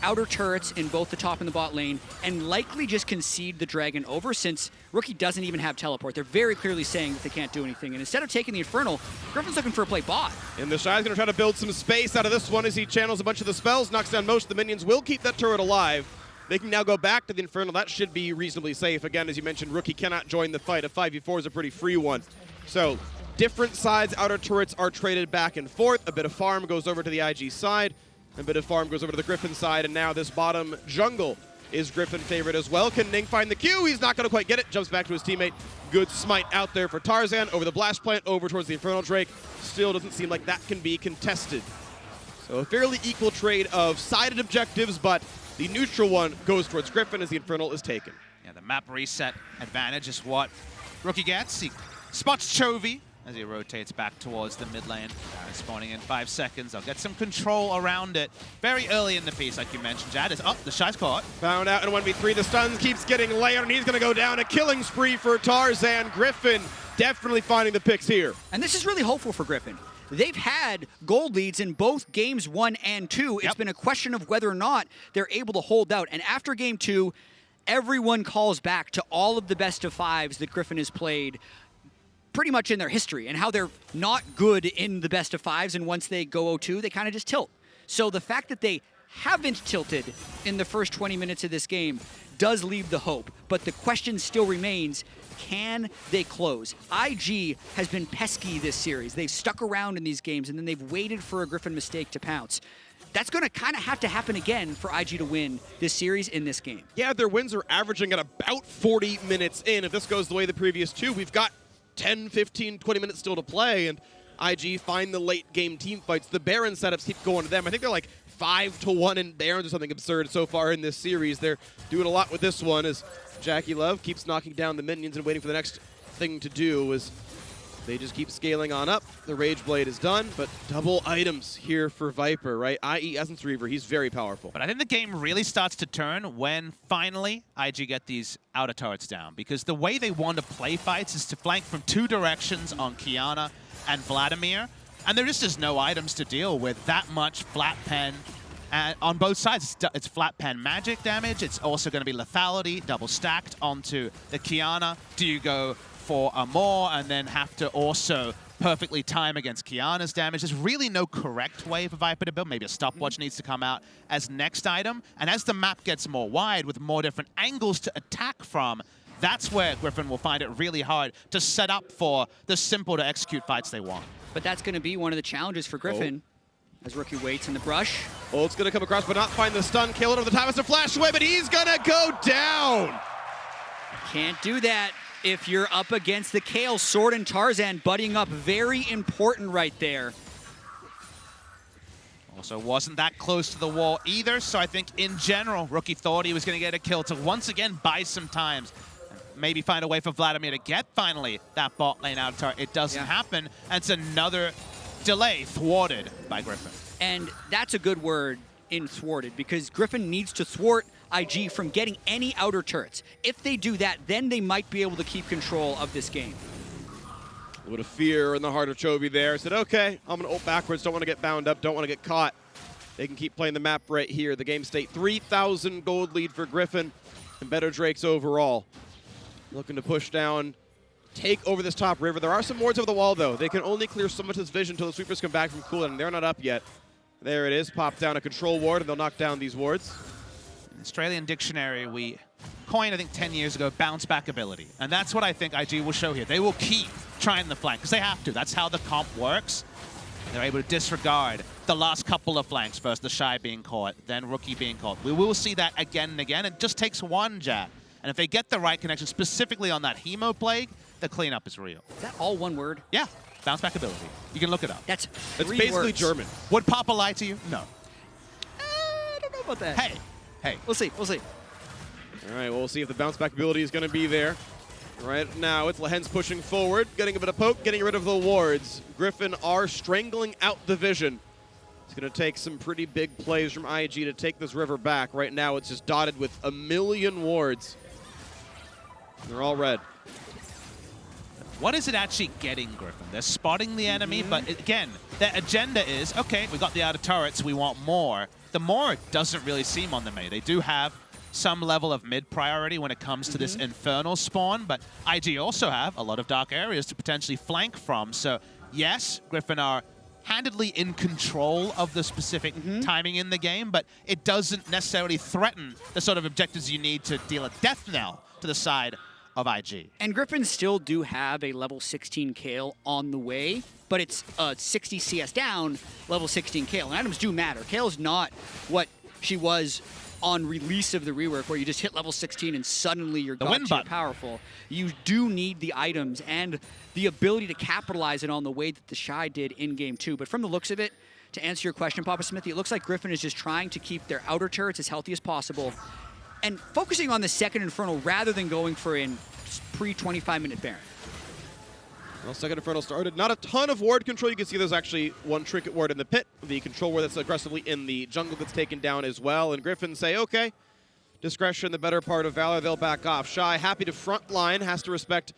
outer turrets in both the top and the bot lane, and likely just concede the Dragon over, since Rookie doesn't even have teleport. They're very clearly saying that they can't do anything, and instead of taking the Infernal, Griffin's looking for a play bot. And the Xayah's going to try to build some space out of this one as he channels a bunch of the spells, knocks down most of the minions, will keep that turret alive. They can now go back to the Infernal. That should be reasonably safe. Again, as you mentioned, Rookie cannot join the fight. A 5v4 is a pretty free one. So different sides, outer turrets are traded back and forth. A bit of farm goes over to the IG side. A bit of farm goes over to the Griffin side, and now this bottom jungle is Griffin favorite as well. Can Ning find the Q? He's not going to quite get it. Jumps back to his teammate. Good smite out there for Tarzan over the blast plant, over towards the Infernal Drake. Still doesn't seem like that can be contested. So a fairly equal trade of sided objectives, but the neutral one goes towards Griffin as the Infernal is taken. Yeah, the map reset advantage is what Rookie gets. He spots Chovy as he rotates back towards the mid lane. Spawning in 5 seconds. They'll get some control around it very early in the piece, like you mentioned. Jad is up. The shot's caught. Found out in 1v3. The stuns keeps getting layered, and he's going to go down. A killing spree for Tarzan. Griffin definitely finding the picks here. And this is really hopeful for Griffin. They've had gold leads in both games 1 and 2. It's been a question of whether or not they're able to hold out. And after game 2, everyone calls back to all of the best of 5s that Griffin has played pretty much in their history, and how they're not good in the best of 5s, and once they go 0-2, they kind of just tilt. So the fact that they haven't tilted in the first 20 minutes of this game does leave the hope, but the question still remains, can they close? IG has been pesky this series. They've stuck around in these games, and then they've waited for a Griffin mistake to pounce. That's going to kind of have to happen again for IG to win this series in this game. Yeah, their wins are averaging at about 40 minutes in. If this goes the way of the previous 2, we've got 10, 15, 20 minutes still to play, and IG find the late game team fights. The Baron setups keep going to them. I think they're like 5-1 in Barons or something absurd so far in this series. They're doing a lot with this one as JackeyLove keeps knocking down the minions and waiting for the next thing to do as they just keep scaling on up. The Rage Blade is done, but double items here for Viper, right? i.e. Essence Reaver, he's very powerful. But I think the game really starts to turn when finally IG get these outer turrets down, because the way they want to play fights is to flank from 2 directions on Qiyana and Vladimir, and there just is no items to deal with that much flat pen. On both sides, it's flat pen magic damage. It's also going to be lethality, double stacked onto the Qiyana. Do you go for a more and then have to also perfectly time against Qiyana's damage? There's really no correct way for Viper to build. Maybe a stopwatch needs to come out as next item. And as the map gets more wide with more different angles to attack from, that's where Griffin will find it really hard to set up for the simple to execute fights they want. But that's going to be one of the challenges for Griffin as Rookie waits in the brush. Ult's going to come across but not find the stun. Kayle over the top has to flash away, but he's going to go down. Can't do that if you're up against the Kayle. Sword and Tarzan buddying up. Very important right there. Also wasn't that close to the wall either, so I think in general, Rookie thought he was going to get a kill to once again buy some times. Maybe find a way for Vladimir to get finally that bot lane out of turret. It doesn't happen, and it's another delay thwarted by Griffin. And that's a good word in thwarted because Griffin needs to thwart IG from getting any outer turrets. If they do that, then they might be able to keep control of this game. A little bit of fear in the heart of Chovy there. Said, okay, I'm going to ult backwards. Don't want to get bound up. Don't want to get caught. They can keep playing the map right here. The game state, 3,000 gold lead for Griffin and better Drakes overall. Looking to push down, take over this top river. There are some wards over the wall, though. They can only clear so much of this vision until the sweepers come back from cooldown, and they're not up yet. There it is. Pop down a control ward, and they'll knock down these wards. In the Australian dictionary, we coined, I think, 10 years ago, bounce back ability. And that's what I think IG will show here. They will keep trying the flank, because they have to. That's how the comp works. They're able to disregard the last couple of flanks first, the Shy being caught, then Rookie being caught. We will see that again and again. It just takes one, Jack. And if they get the right connection, specifically on that Hemo Plague, the cleanup is real. Is that all one word? Yeah, bounce back ability. You can look it up. That's basically words. German. Would Papa lie to you? No. I don't know about that. Hey. We'll see. We'll see. All right, well, we'll see if the bounce back ability is going to be there. Right now, it's Lehends pushing forward, getting a bit of poke, getting rid of the wards. Griffin are strangling out the vision. It's going to take some pretty big plays from IG to take this river back. Right now, it's just dotted with a million wards. They're all red. What is it actually getting, Griffin? They're spotting the enemy, but again, their agenda is, okay, we got the outer turrets, we want more. The more doesn't really seem on the meta. They do have some level of mid priority when it comes to this infernal spawn, but IG also have a lot of dark areas to potentially flank from. So yes, Griffin are handedly in control of the specific timing in the game, but it doesn't necessarily threaten the sort of objectives you need to deal a death knell to the side of IG. And Griffin still do have a level 16 Kayle on the way, but it's 60 CS down, level 16 Kayle. And items do matter. Kayle's not what she was on release of the rework, where you just hit level 16 and suddenly you're god tier powerful. You do need the items and the ability to capitalize it on the way that the Shy did in game 2. But from the looks of it, to answer your question, Papa Smithy, it looks like Griffin is just trying to keep their outer turrets as healthy as possible and focusing on the second Infernal rather than going for a pre-25-minute Baron. Well, second Infernal started. Not a ton of ward control. You can see there's actually one trinket ward in the pit. The control ward that's aggressively in the jungle gets taken down as well. And Griffin say, okay, discretion, the better part of Valor. They'll back off. Shy, happy to front line, has to respect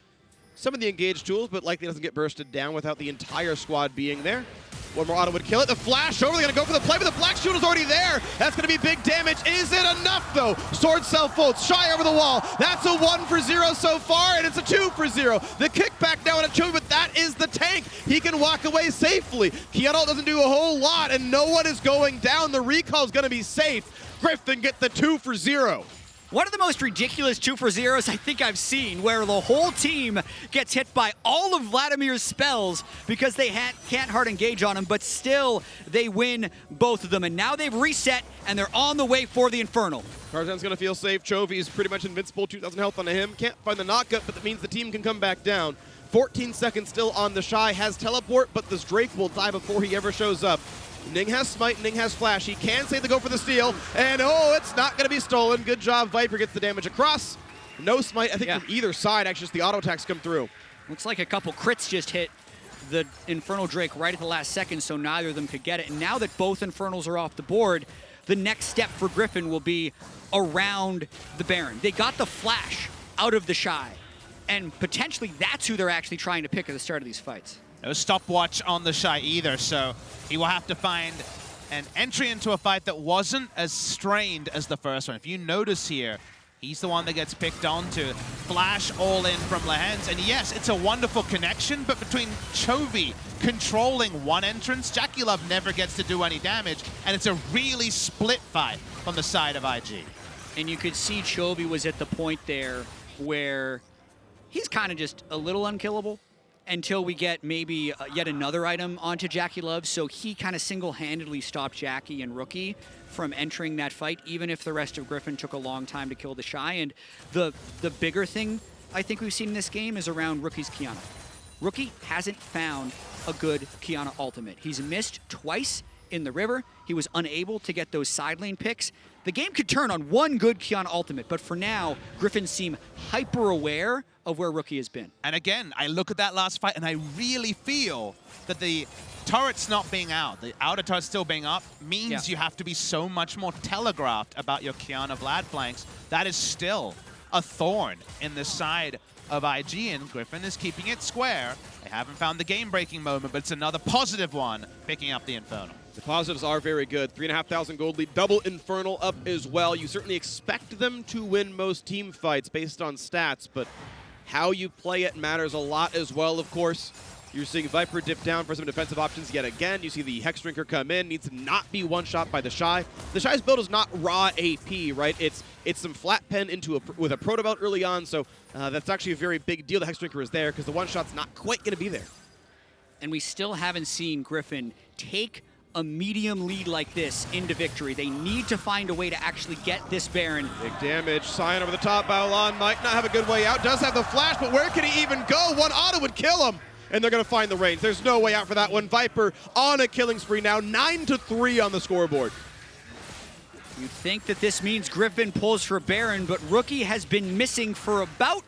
some of the engaged tools, but likely doesn't get bursted down without the entire squad being there. One more auto would kill it. The flash over, they're going to go for the play, but the black shield is already there. That's going to be big damage. Is it enough, though? Sword self folds. Shy over the wall. That's a 1 for 0 so far, and it's a 2 for 0. The kickback down at Chovy, but that is the tank. He can walk away safely. Qiyana doesn't do a whole lot, and no one is going down. The recall is going to be safe. Griffin get the 2 for 0. One of the most ridiculous 2 for 0s I think I've seen, where the whole team gets hit by all of Vladimir's spells because they can't hard engage on him, but still they win both of them. And now they've reset, and they're on the way for the Infernal. Tarzan's going to feel safe. Chovy is pretty much invincible, 2,000 health on him. Can't find the knockup, but that means the team can come back down. 14 seconds still on the Shy. Has teleport, but this Drake will die before he ever shows up. Ning has smite, Ning has flash. He can save the go for the steal, and oh, it's not going to be stolen. Good job, Viper gets the damage across. No smite, I think, from either side. Actually, just the auto attacks come through. Looks like a couple crits just hit the Infernal Drake right at the last second, so neither of them could get it. And now that both Infernals are off the board, the next step for Griffin will be around the Baron. They got the flash out of the Shy, and potentially that's who they're actually trying to pick at the start of these fights. No stopwatch on the Shy either, so he will have to find an entry into a fight that wasn't as strained as the first one. If you notice here, he's the one that gets picked onto. Flash all in from Lehends, and yes, it's a wonderful connection, but between Chovy controlling one entrance, JackeyLove never gets to do any damage, and it's a really split fight from the side of IG. And you could see Chovy was at the point there where he's kind of just a little unkillable until we get maybe yet another item onto JackeyLove. So he kind of single-handedly stopped Jackie and Rookie from entering that fight, even if the rest of Griffin took a long time to kill the Shy. And the bigger thing I think we've seen in this game is around Rookie's Qiyana. Rookie hasn't found a good Qiyana ultimate. He's missed twice in the river. He was unable to get those side lane picks. The game could turn on one good Qiyana ultimate, but for now, Griffin seem hyper-aware of where Rookie has been. And again, I look at that last fight and I really feel that the turrets not being out, the outer turret still being up, means you have to be so much more telegraphed about your Qiyana Vlad flanks. That is still a thorn in the side of IG, and Griffin is keeping it square. They haven't found the game-breaking moment, but it's another positive one, picking up the Infernal. The positives are very good. 3,500 gold lead, double Infernal up as well. You certainly expect them to win most team fights based on stats, but how you play it matters a lot as well, of course. You're seeing Viper dip down for some defensive options yet again. You see the Hex Drinker come in, needs to not be one-shot by the Shy. The Shy's build is not raw AP, right? It's some flat pen into with a proto belt early on, so that's actually a very big deal. The Hex Drinker is there because the one-shot's not quite going to be there. And we still haven't seen Griffin take a medium lead like this into victory. They need to find a way to actually get this Baron. Big damage. Sion over the top. Baolan might not have a good way out. Does have the flash, but where can he even go? One auto would kill him. And they're going to find the range. There's no way out for that one. Viper on a killing spree now. 9-3 on the scoreboard. You'd think that this means Griffin pulls for Baron, but Rookie has been missing for about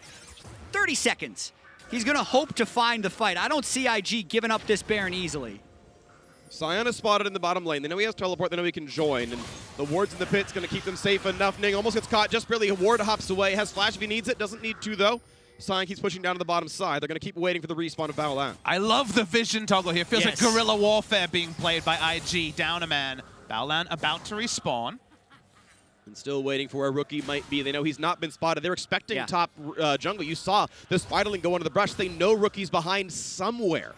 30 seconds. He's going to hope to find the fight. I don't see IG giving up this Baron easily. Sion is spotted in the bottom lane. They know he has teleport. They know he can join. And the wards in the pit's going to keep them safe enough. Ning almost gets caught just barely. Ward hops away. Has flash if he needs it. Doesn't need to, though. Sion keeps pushing down to the bottom side. They're going to keep waiting for the respawn of Baolan. I love the vision toggle here. Feels like guerrilla warfare being played by IG. Down a man. Baolan about to respawn. And still waiting for where Rookie might be. They know he's not been spotted. They're expecting top jungle. You saw this Spiderling go into the brush. They know Rookie's behind somewhere.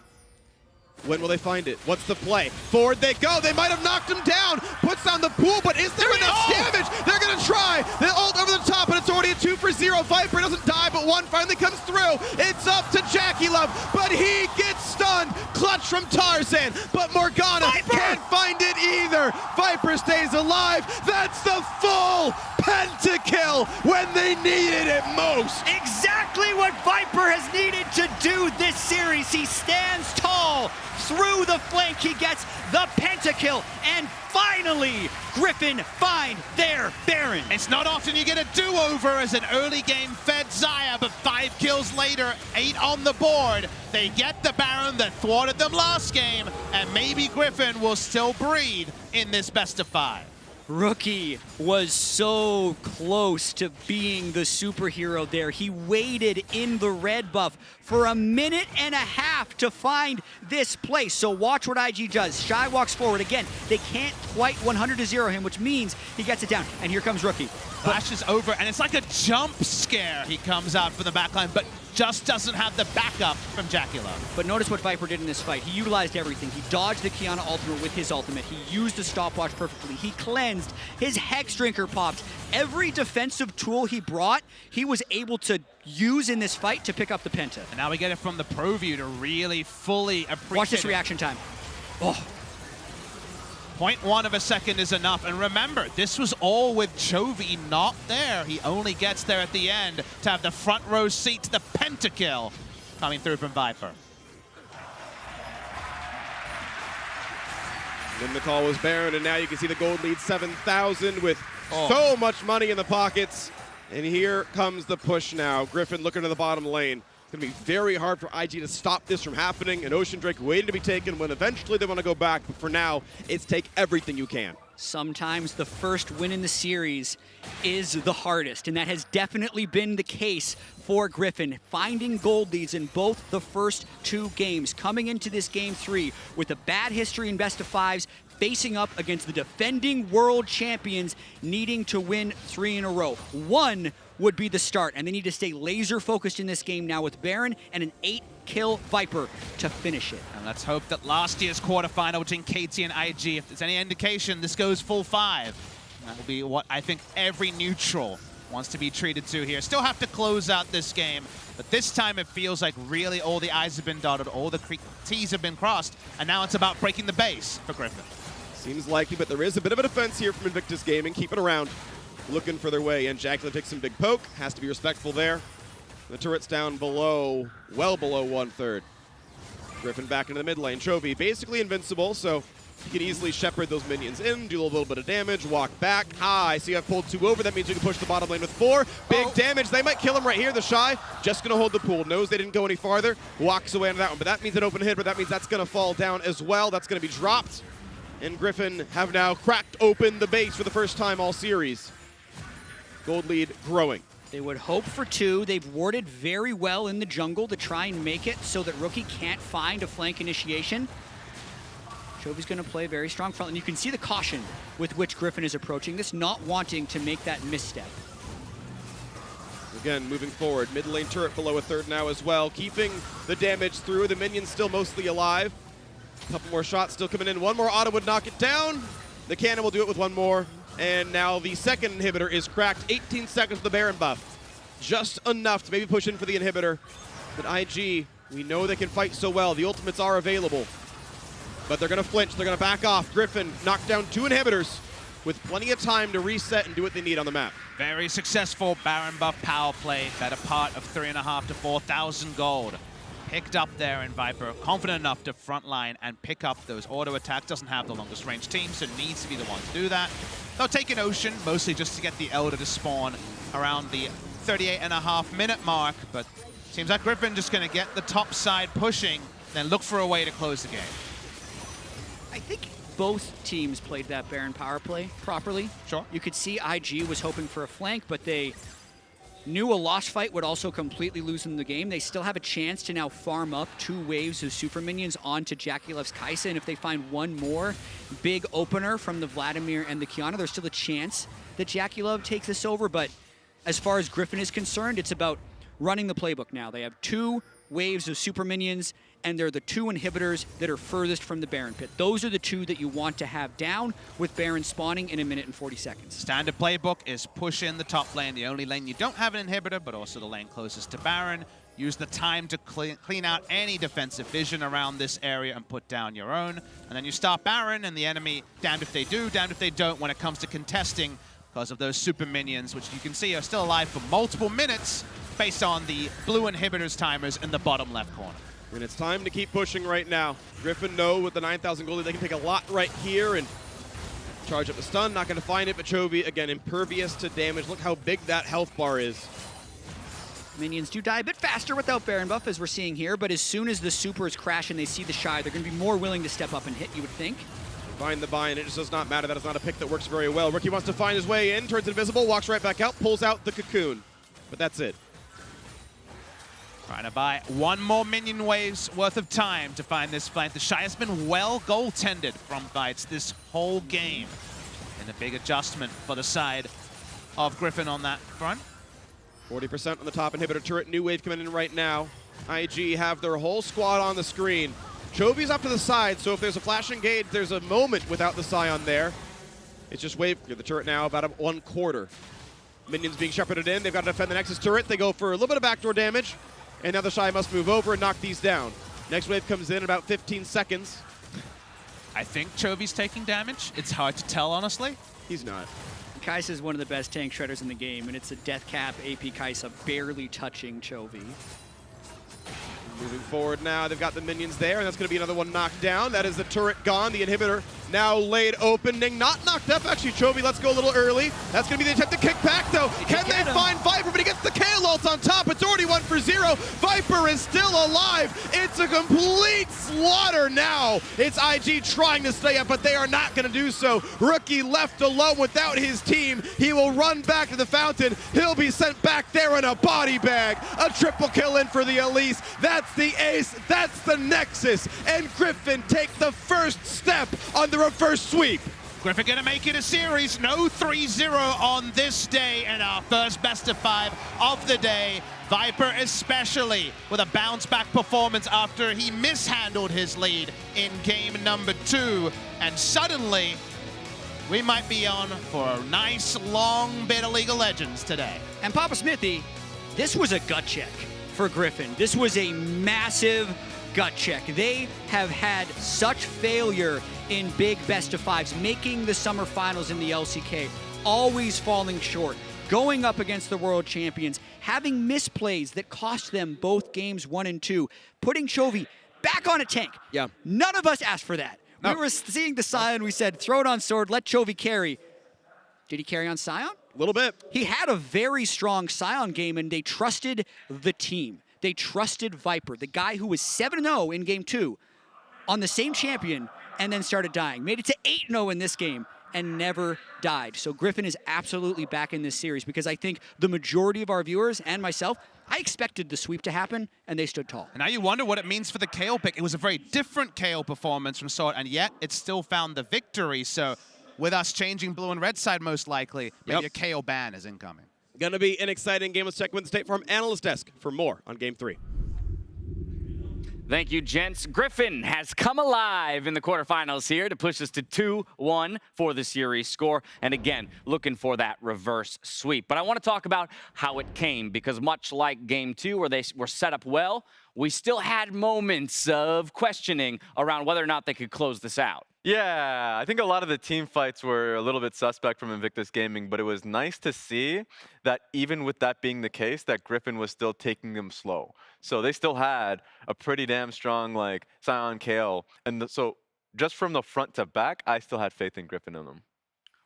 When will they find it? What's the play? Forward they go. They might have knocked him down. Puts down the pool, but is there enough damage? They're going to try. They ult over the top, but it's already a 2-for-0. Viper doesn't die, but one finally comes through. It's up to JackeyLove, but he gets stunned. Clutch from Tarzan, but Morgana can't find it either. Viper stays alive. That's the full pentakill when they needed it most. Exactly what Viper has needed to do this series. He stands tall. Through the flank, he gets the pentakill, and finally, Griffin find their Baron. It's not often you get a do-over as an early game fed Xayah, but 5 kills later, 8 on the board. They get the Baron that thwarted them last game, and maybe Griffin will still breathe in this best of 5. Rookie was so close to being the superhero there. He waited in the red buff for 1.5 minutes to find this place. So watch what IG does. Shy walks forward. Again, they can't quite 100-0 him, which means he gets it down. And here comes Rookie. Flashes over, and it's like a jump scare. He comes out for the backline, but just doesn't have the backup from JackeyLove. But notice what Viper did in this fight. He utilized everything. He dodged the Qiyana ultimate with his ultimate. He used the stopwatch perfectly. He cleansed. His Hex Drinker popped. Every defensive tool he brought, he was able to use in this fight to pick up the Penta. And now we get it from the Pro View to really fully appreciate Watch this reaction time. Oh. 0.1 of a second is enough. And remember, this was all with Chovy not there. He only gets there at the end to have the front row seat to the pentakill coming through from Viper. Then the call was Baron, and now you can see the gold lead 7,000 with so much money in the pockets. And here comes the push now. Griffin looking to the bottom lane. It's going to be very hard for IG to stop this from happening. And Ocean Drake waiting to be taken when eventually they want to go back. But for now, it's take everything you can. Sometimes the first win in the series is the hardest, and that has definitely been the case for Griffin. Finding gold leads in both the first 2 games, coming into this game 3 with a bad history in best of 5s, facing up against the defending world champions, needing to win 3 in a row. 1 would be the start, and they need to stay laser focused in this game now with Baron and an 8-kill Viper to finish it. And let's hope that last year's quarterfinal between KT and IG, if there's any indication, this goes full 5. That will be what I think every neutral wants to be treated to here. Still have to close out this game, but this time it feels like really all the I's have been dotted, all the T's have been crossed, and now it's about breaking the base for Griffin. Seems likely, but there is a bit of a defense here from Invictus Gaming. Keep it around. Looking for their way, and JackeyLove takes some big poke. Has to be respectful there. The turret's down below, well below 1/3. Griffin back into the mid lane. Chovy basically invincible, so You can easily shepherd those minions in, do a little bit of damage, walk back. I see I've pulled 2 over. That means we can push the bottom lane with 4. Big damage. They might kill him right here. The Shy just going to hold the pool. Knows they didn't go any farther. Walks away on that one. But that means an open hit, but that means that's going to fall down as well. That's going to be dropped. And Griffin have now cracked open the base for the first time all series. Gold lead growing. They would hope for 2. They've warded very well in the jungle to try and make it so that Rookie can't find a flank initiation. Chovy's going to play very strong front, and you can see the caution with which Griffin is approaching this, not wanting to make that misstep. Again, moving forward. Mid lane turret below a third now as well, keeping the damage through. The minions still mostly alive. A couple more shots still coming in. One more auto would knock it down. The cannon will do it with 1 more. And now the second inhibitor is cracked. 18 seconds with the Baron buff. Just enough to maybe push in for the inhibitor. But IG, we know they can fight so well. The ultimates are available. But they're going to flinch. They're going to back off. Griffin knocked down 2 inhibitors with plenty of time to reset and do what they need on the map. Very successful Baron buff power play. Better part of 3.5 to 4,000 gold. Picked up there in Viper. Confident enough to frontline and pick up those auto attacks. Doesn't have the longest range team, so needs to be the one to do that. They'll take an Ocean, mostly just to get the Elder to spawn around the 38.5-minute mark. But seems like Griffin just going to get the top side pushing, then look for a way to close the game. I think both teams played that Baron power play properly. Sure. You could see IG was hoping for a flank, but they knew a lost fight would also completely lose them the game. They still have a chance to now farm up 2 waves of super minions onto JackeyLove's Kayle, and if they find 1 more big opener from the Vladimir and the Qiyana, there's still a chance that JackeyLove takes this over, but as far as Griffin is concerned, it's about running the playbook now. They have 2 waves of super minions, and they're the 2 inhibitors that are furthest from the Baron pit. Those are the 2 that you want to have down with Baron spawning in 1 minute and 40 seconds. Standard playbook is push in the top lane, the only lane you don't have an inhibitor, but also the lane closest to Baron. Use the time to clean out any defensive vision around this area and put down your own. And then you start Baron, and the enemy, damned if they do, damned if they don't when it comes to contesting because of those super minions, which you can see are still alive for multiple minutes based on the blue inhibitors timers in the bottom left corner. And it's time to keep pushing right now. Griffin know with the 9,000 gold, they can take a lot right here and charge up the stun. Not going to find it, but Chovy, again, impervious to damage. Look how big that health bar is. Minions do die a bit faster without Baron buff, as we're seeing here, but as soon as the supers crash and they see the Shy, they're going to be more willing to step up and hit, you would think. Find the buy, and it just does not matter. That is not a pick that works very well. Rookie wants to find his way in, turns invisible, walks right back out, pulls out the cocoon. But that's it. Trying to buy 1 more minion wave's worth of time to find this flank. The Shy has been well goaltended from fights this whole game. And a big adjustment for the side of Griffin on that front. 40% on the top inhibitor turret. New wave coming in right now. IG have their whole squad on the screen. Chovy's up to the side, so if there's a flash engage, there's a moment without the Sion there. It's just wave. The turret now about 1/4. Minions being shepherded in. They've got to defend the Nexus turret. They go for a little bit of backdoor damage. And now the Shy must move over and knock these down. Next wave comes in about 15 seconds. I think Chovy's taking damage. It's hard to tell, honestly. He's not. Kayle is one of the best tank shredders in the game, and it's a death cap AP Kayle barely touching Chovy. Moving forward now, they've got the minions there, and that's going to be another one knocked down. That is the turret gone. The inhibitor now laid open. Ning not knocked up. Actually, Chovy, let's go a little early. That's going to be the attempt to kick back, though. Can they find Viper? But he gets the Kayle ult on top. It's already 1-for-0. Viper is still alive. It's a complete slaughter now. It's IG trying to stay up, but they are not going to do so. Rookie left alone without his team. He will run back to the fountain. He'll be sent back there in a body bag. A triple kill in for the Elise. That's the ace. That's the Nexus. And Griffin take the first step on the reverse sweep. Griffin gonna make it a series. No 3-0 on this day, and our first best of 5 of the day. Viper especially with a bounce back performance after he mishandled his lead in game number 2. And suddenly, we might be on for a nice long bit of League of Legends today. And Papa Smithy, this was a gut check for Griffin. This was a massive gut check. They have had such failure in big best of 5s, making the summer finals in the LCK, always falling short, going up against the world champions, having misplays that cost them both games 1 and 2, putting Chovy back on a tank. Yeah. None of us asked for that. We were seeing the Sion. We said, throw it on Sword, let Chovy carry. Did he carry on Sion? A little bit. He had a very strong Sion game, and they trusted the team. They trusted Viper, the guy who was 7-0 in game 2 on the same champion and then started dying. Made it to 8-0 in this game and never died. So Griffin is absolutely back in this series because I think the majority of our viewers and myself, I expected the sweep to happen, and they stood tall. And now you wonder what it means for the Kayle pick. It was a very different Kayle performance from Sword, and yet it still found the victory. So with us changing blue and red side most likely, maybe a Kayle ban is incoming. Gonna be an exciting game. Let's check with the State Farm Analyst Desk for more on Game 3. Thank you, gents. Griffin has come alive in the quarterfinals here to push us to 2-1 for the series score. And again, looking for that reverse sweep. But I want to talk about how it came, because much like game 2, where they were set up well, we still had moments of questioning around whether or not they could close this out. Yeah, I think a lot of the team fights were a little bit suspect from Invictus Gaming, but it was nice to see that even with that being the case, that Griffin was still taking them slow. So they still had a pretty damn strong, like, Sion, Kayle. And so just from the front to back, I still had faith in Griffin in them.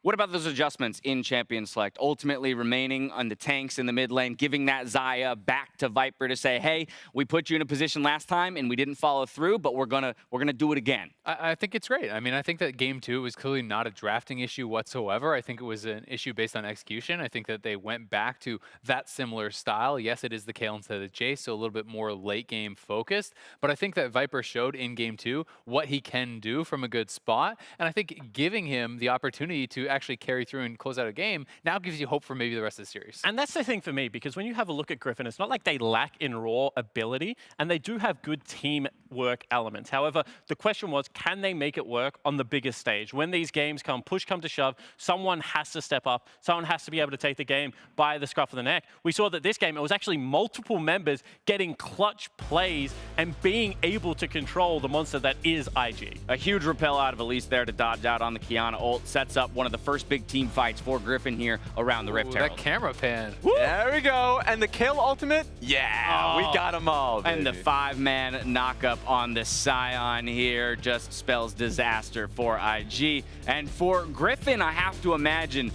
What about those adjustments in Champion Select? Ultimately remaining on the tanks in the mid lane, giving that Xayah back to Viper to say, hey, we put you in a position last time and we didn't follow through, but we're gonna do it again. I think it's great. I mean, I think that game 2 was clearly not a drafting issue whatsoever. I think it was an issue based on execution. I think that they went back to that similar style. Yes, it is the Kayle instead of the Jace, so a little bit more late game focused. But I think that Viper showed in game 2 what he can do from a good spot. And I think giving him the opportunity to actually carry through and close out a game now gives you hope for maybe the rest of the series. And that's the thing for me, because when you have a look at Griffin, it's not like they lack in raw ability, and they do have good teamwork elements. However, the question was, can they make it work on the biggest stage? When these games push come to shove, someone has to step up. Someone has to be able to take the game by the scruff of the neck. We saw that this game, it was actually multiple members getting clutch plays and being able to control the monster that is IG. A huge repel out of Elise there to dodge out on the Qiyana ult. Sets up one of the first big team fights for Griffin here around the Rift Herald. That camera pan. Woo! There we go. And the Kayle ultimate? Yeah, we got them all, baby. And the 5-man knockup on the Sion here just spells disaster for IG. And for Griffin, I have to imagine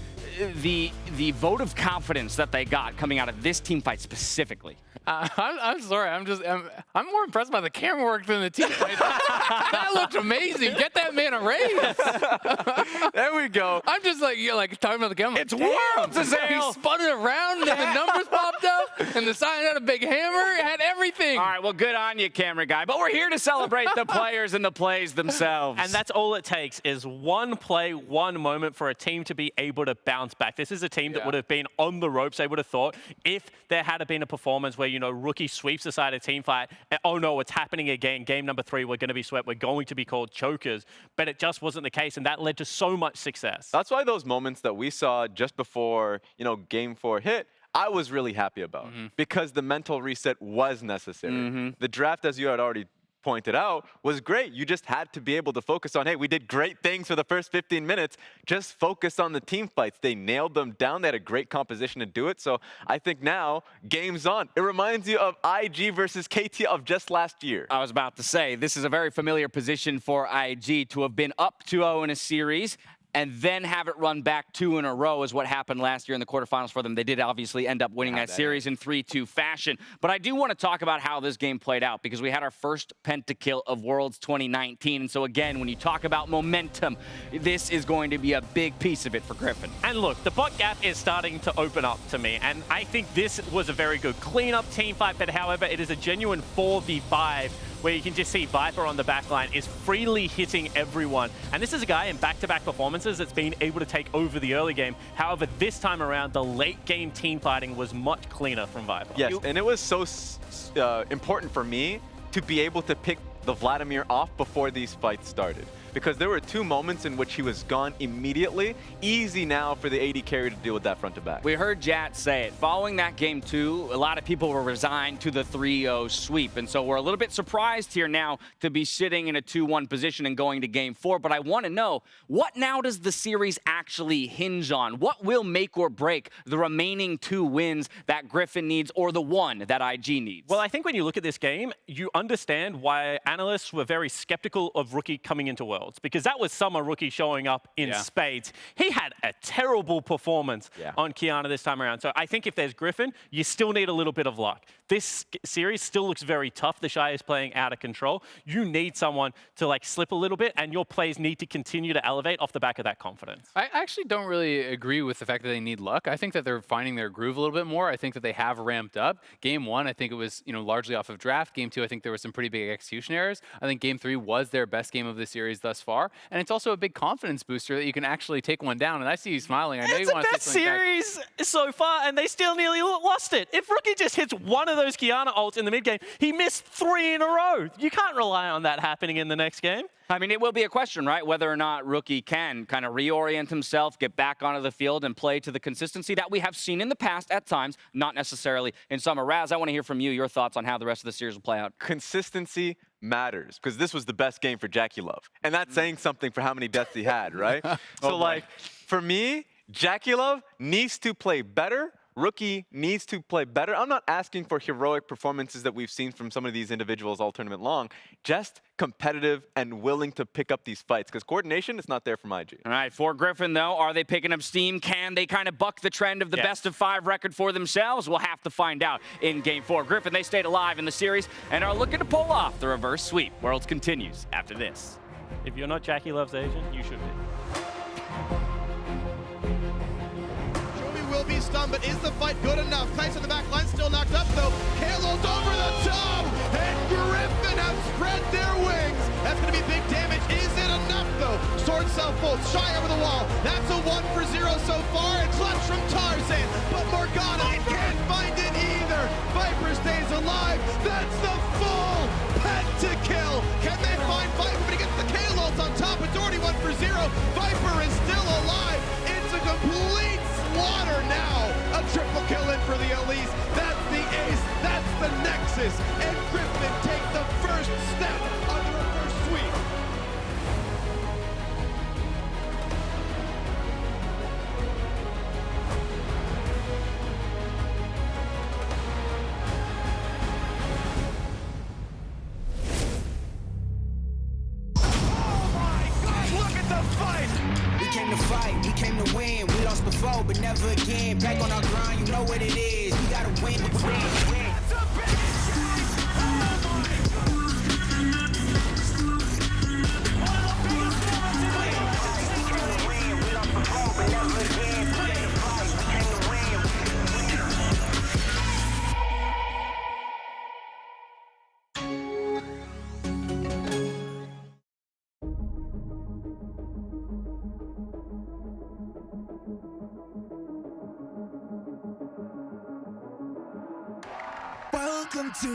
the vote of confidence that they got coming out of this team fight specifically. I'm sorry. I'm more impressed by the camera work than the team fight. That looked amazing. Get that man a raise. There we go. I'm just like, you're like talking about the camera. It's worlds, He spun it around and the numbers popped up and the sign had a big hammer. It had everything. All right, well, good on you, camera guy. But we're here to celebrate the players and the plays themselves. And that's all it takes, is one play, one moment for a team to be able to bounce back. This is a team that would have been on the ropes, they would have thought, if there had been a performance where, you know, rookie sweeps aside a team fight, and oh no, it's happening again. Game number 3, we're going to be swept. We're going to be called chokers. But it just wasn't the case, and that led to so much success. That's why those moments that we saw just before, you know, game 4 hit, I was really happy about, because the mental reset was necessary. The draft, as you had already pointed out, was great. You just had to be able to focus on, hey, we did great things for the first 15 minutes. Just focus on the team fights. They nailed them down. They had a great composition to do it. So I think now, game's on. It reminds you of IG versus KT of just last year. I was about to say, this is a very familiar position for IG to have been up 2-0 in a series and then have it run back 2 in a row is what happened last year in the quarterfinals for them. They did obviously end up winning that series in 3-2 fashion. But I do want to talk about how this game played out, because we had our first pentakill of Worlds 2019. And so again, when you talk about momentum, this is going to be a big piece of it for Griffin. And look, the bot gap is starting to open up to me. And I think this was a very good cleanup team fight. But however, it is a genuine 4v5 where you can just see Viper on the back line is freely hitting everyone. And this is a guy in back-to-back performances that's been able to take over the early game. However, this time around, the late game team fighting was much cleaner from Viper. Yes, and it was so important for me to be able to pick the Vladimir off before these fights started, because there were 2 moments in which he was gone immediately. Easy now for the AD carry to deal with that front to back. We heard Jat say it. Following that game 2, a lot of people were resigned to the 3-0 sweep. And so we're a little bit surprised here now to be sitting in a 2-1 position and going to game 4. But I want to know, what now does the series actually hinge on? What will make or break the remaining 2 wins that Griffin needs, or the 1 that IG needs? Well, I think when you look at this game, you understand why analysts were very skeptical of Rookie coming into Worlds. ults, because that was Summer Rookie showing up in spades. He had a terrible performance on Qiyana this time around. So I think if there's Griffin, you still need a little bit of luck. This series still looks very tough. The Xayah is playing out of control. You need someone to like slip a little bit, and your plays need to continue to elevate off the back of that confidence. I actually don't really agree with the fact that they need luck. I think that they're finding their groove a little bit more. I think that they have ramped up. Game 1, I think it was largely off of draft. Game 2, I think there was some pretty big execution errors. I think Game 3 was their best game of the series thus far, and it's also a big confidence booster that you can actually take one down. And I see you smiling. I know you want to say something back. It's the best series so far, and they still nearly lost it. If Rookie just hits one of those Qiyana ults in the mid game, he missed 3 in a row. You can't rely on that happening in the next game. I mean, it will be a question, right? Whether or not Rookie can kind of reorient himself, get back onto the field, and play to the consistency that we have seen in the past at times, not necessarily in summer. Raz, I want to hear from you, your thoughts on how the rest of the series will play out. Consistency matters, because this was the best game for JackeyLove. And that's saying something for how many deaths he had, right? So, like, for me, JackeyLove needs to play better. Rookie needs to play better. I'm not asking for heroic performances that we've seen from some of these individuals all tournament long, just competitive and willing to pick up these fights, because coordination is not there from IG. All right, for Griffin, though, are they picking up steam? Can they kind of buck the trend of the best of 5 record for themselves? We'll have to find out in Game 4. Griffin, they stayed alive in the series and are looking to pull off the reverse sweep. Worlds continues after this. If you're not JackeyLove's agent, you should be. Will be stunned, but is the fight good enough? Tyson in the back line still knocked up though. Kayle's over the top, and Griffin have spread their wings. That's going to be big damage. Is it enough though? Sword self-folds, Xayah over the wall. That's a 1 for 0 so far, and clutch from Tarzan, but Morgana can't find it either. Viper stays alive. That's the full pentakill. Can they find Viper? But he gets the Kayle ult on top. It's already 1 for 0. Viper is still alive. It's a complete slaughter now. A triple kill in for the Elise. That's the ace. That's the nexus. And Griffin take the first step on the reverse sweep. Oh my gosh, look at the fight. We came to fight, we came to win. We lost before, but never again. Back on our grind, you know what it is. We gotta win. That's a big shot! Oh my God! One of the biggest moments in the game. We came to win. We lost before, but never again. We came to fight, we came to win. Welcome to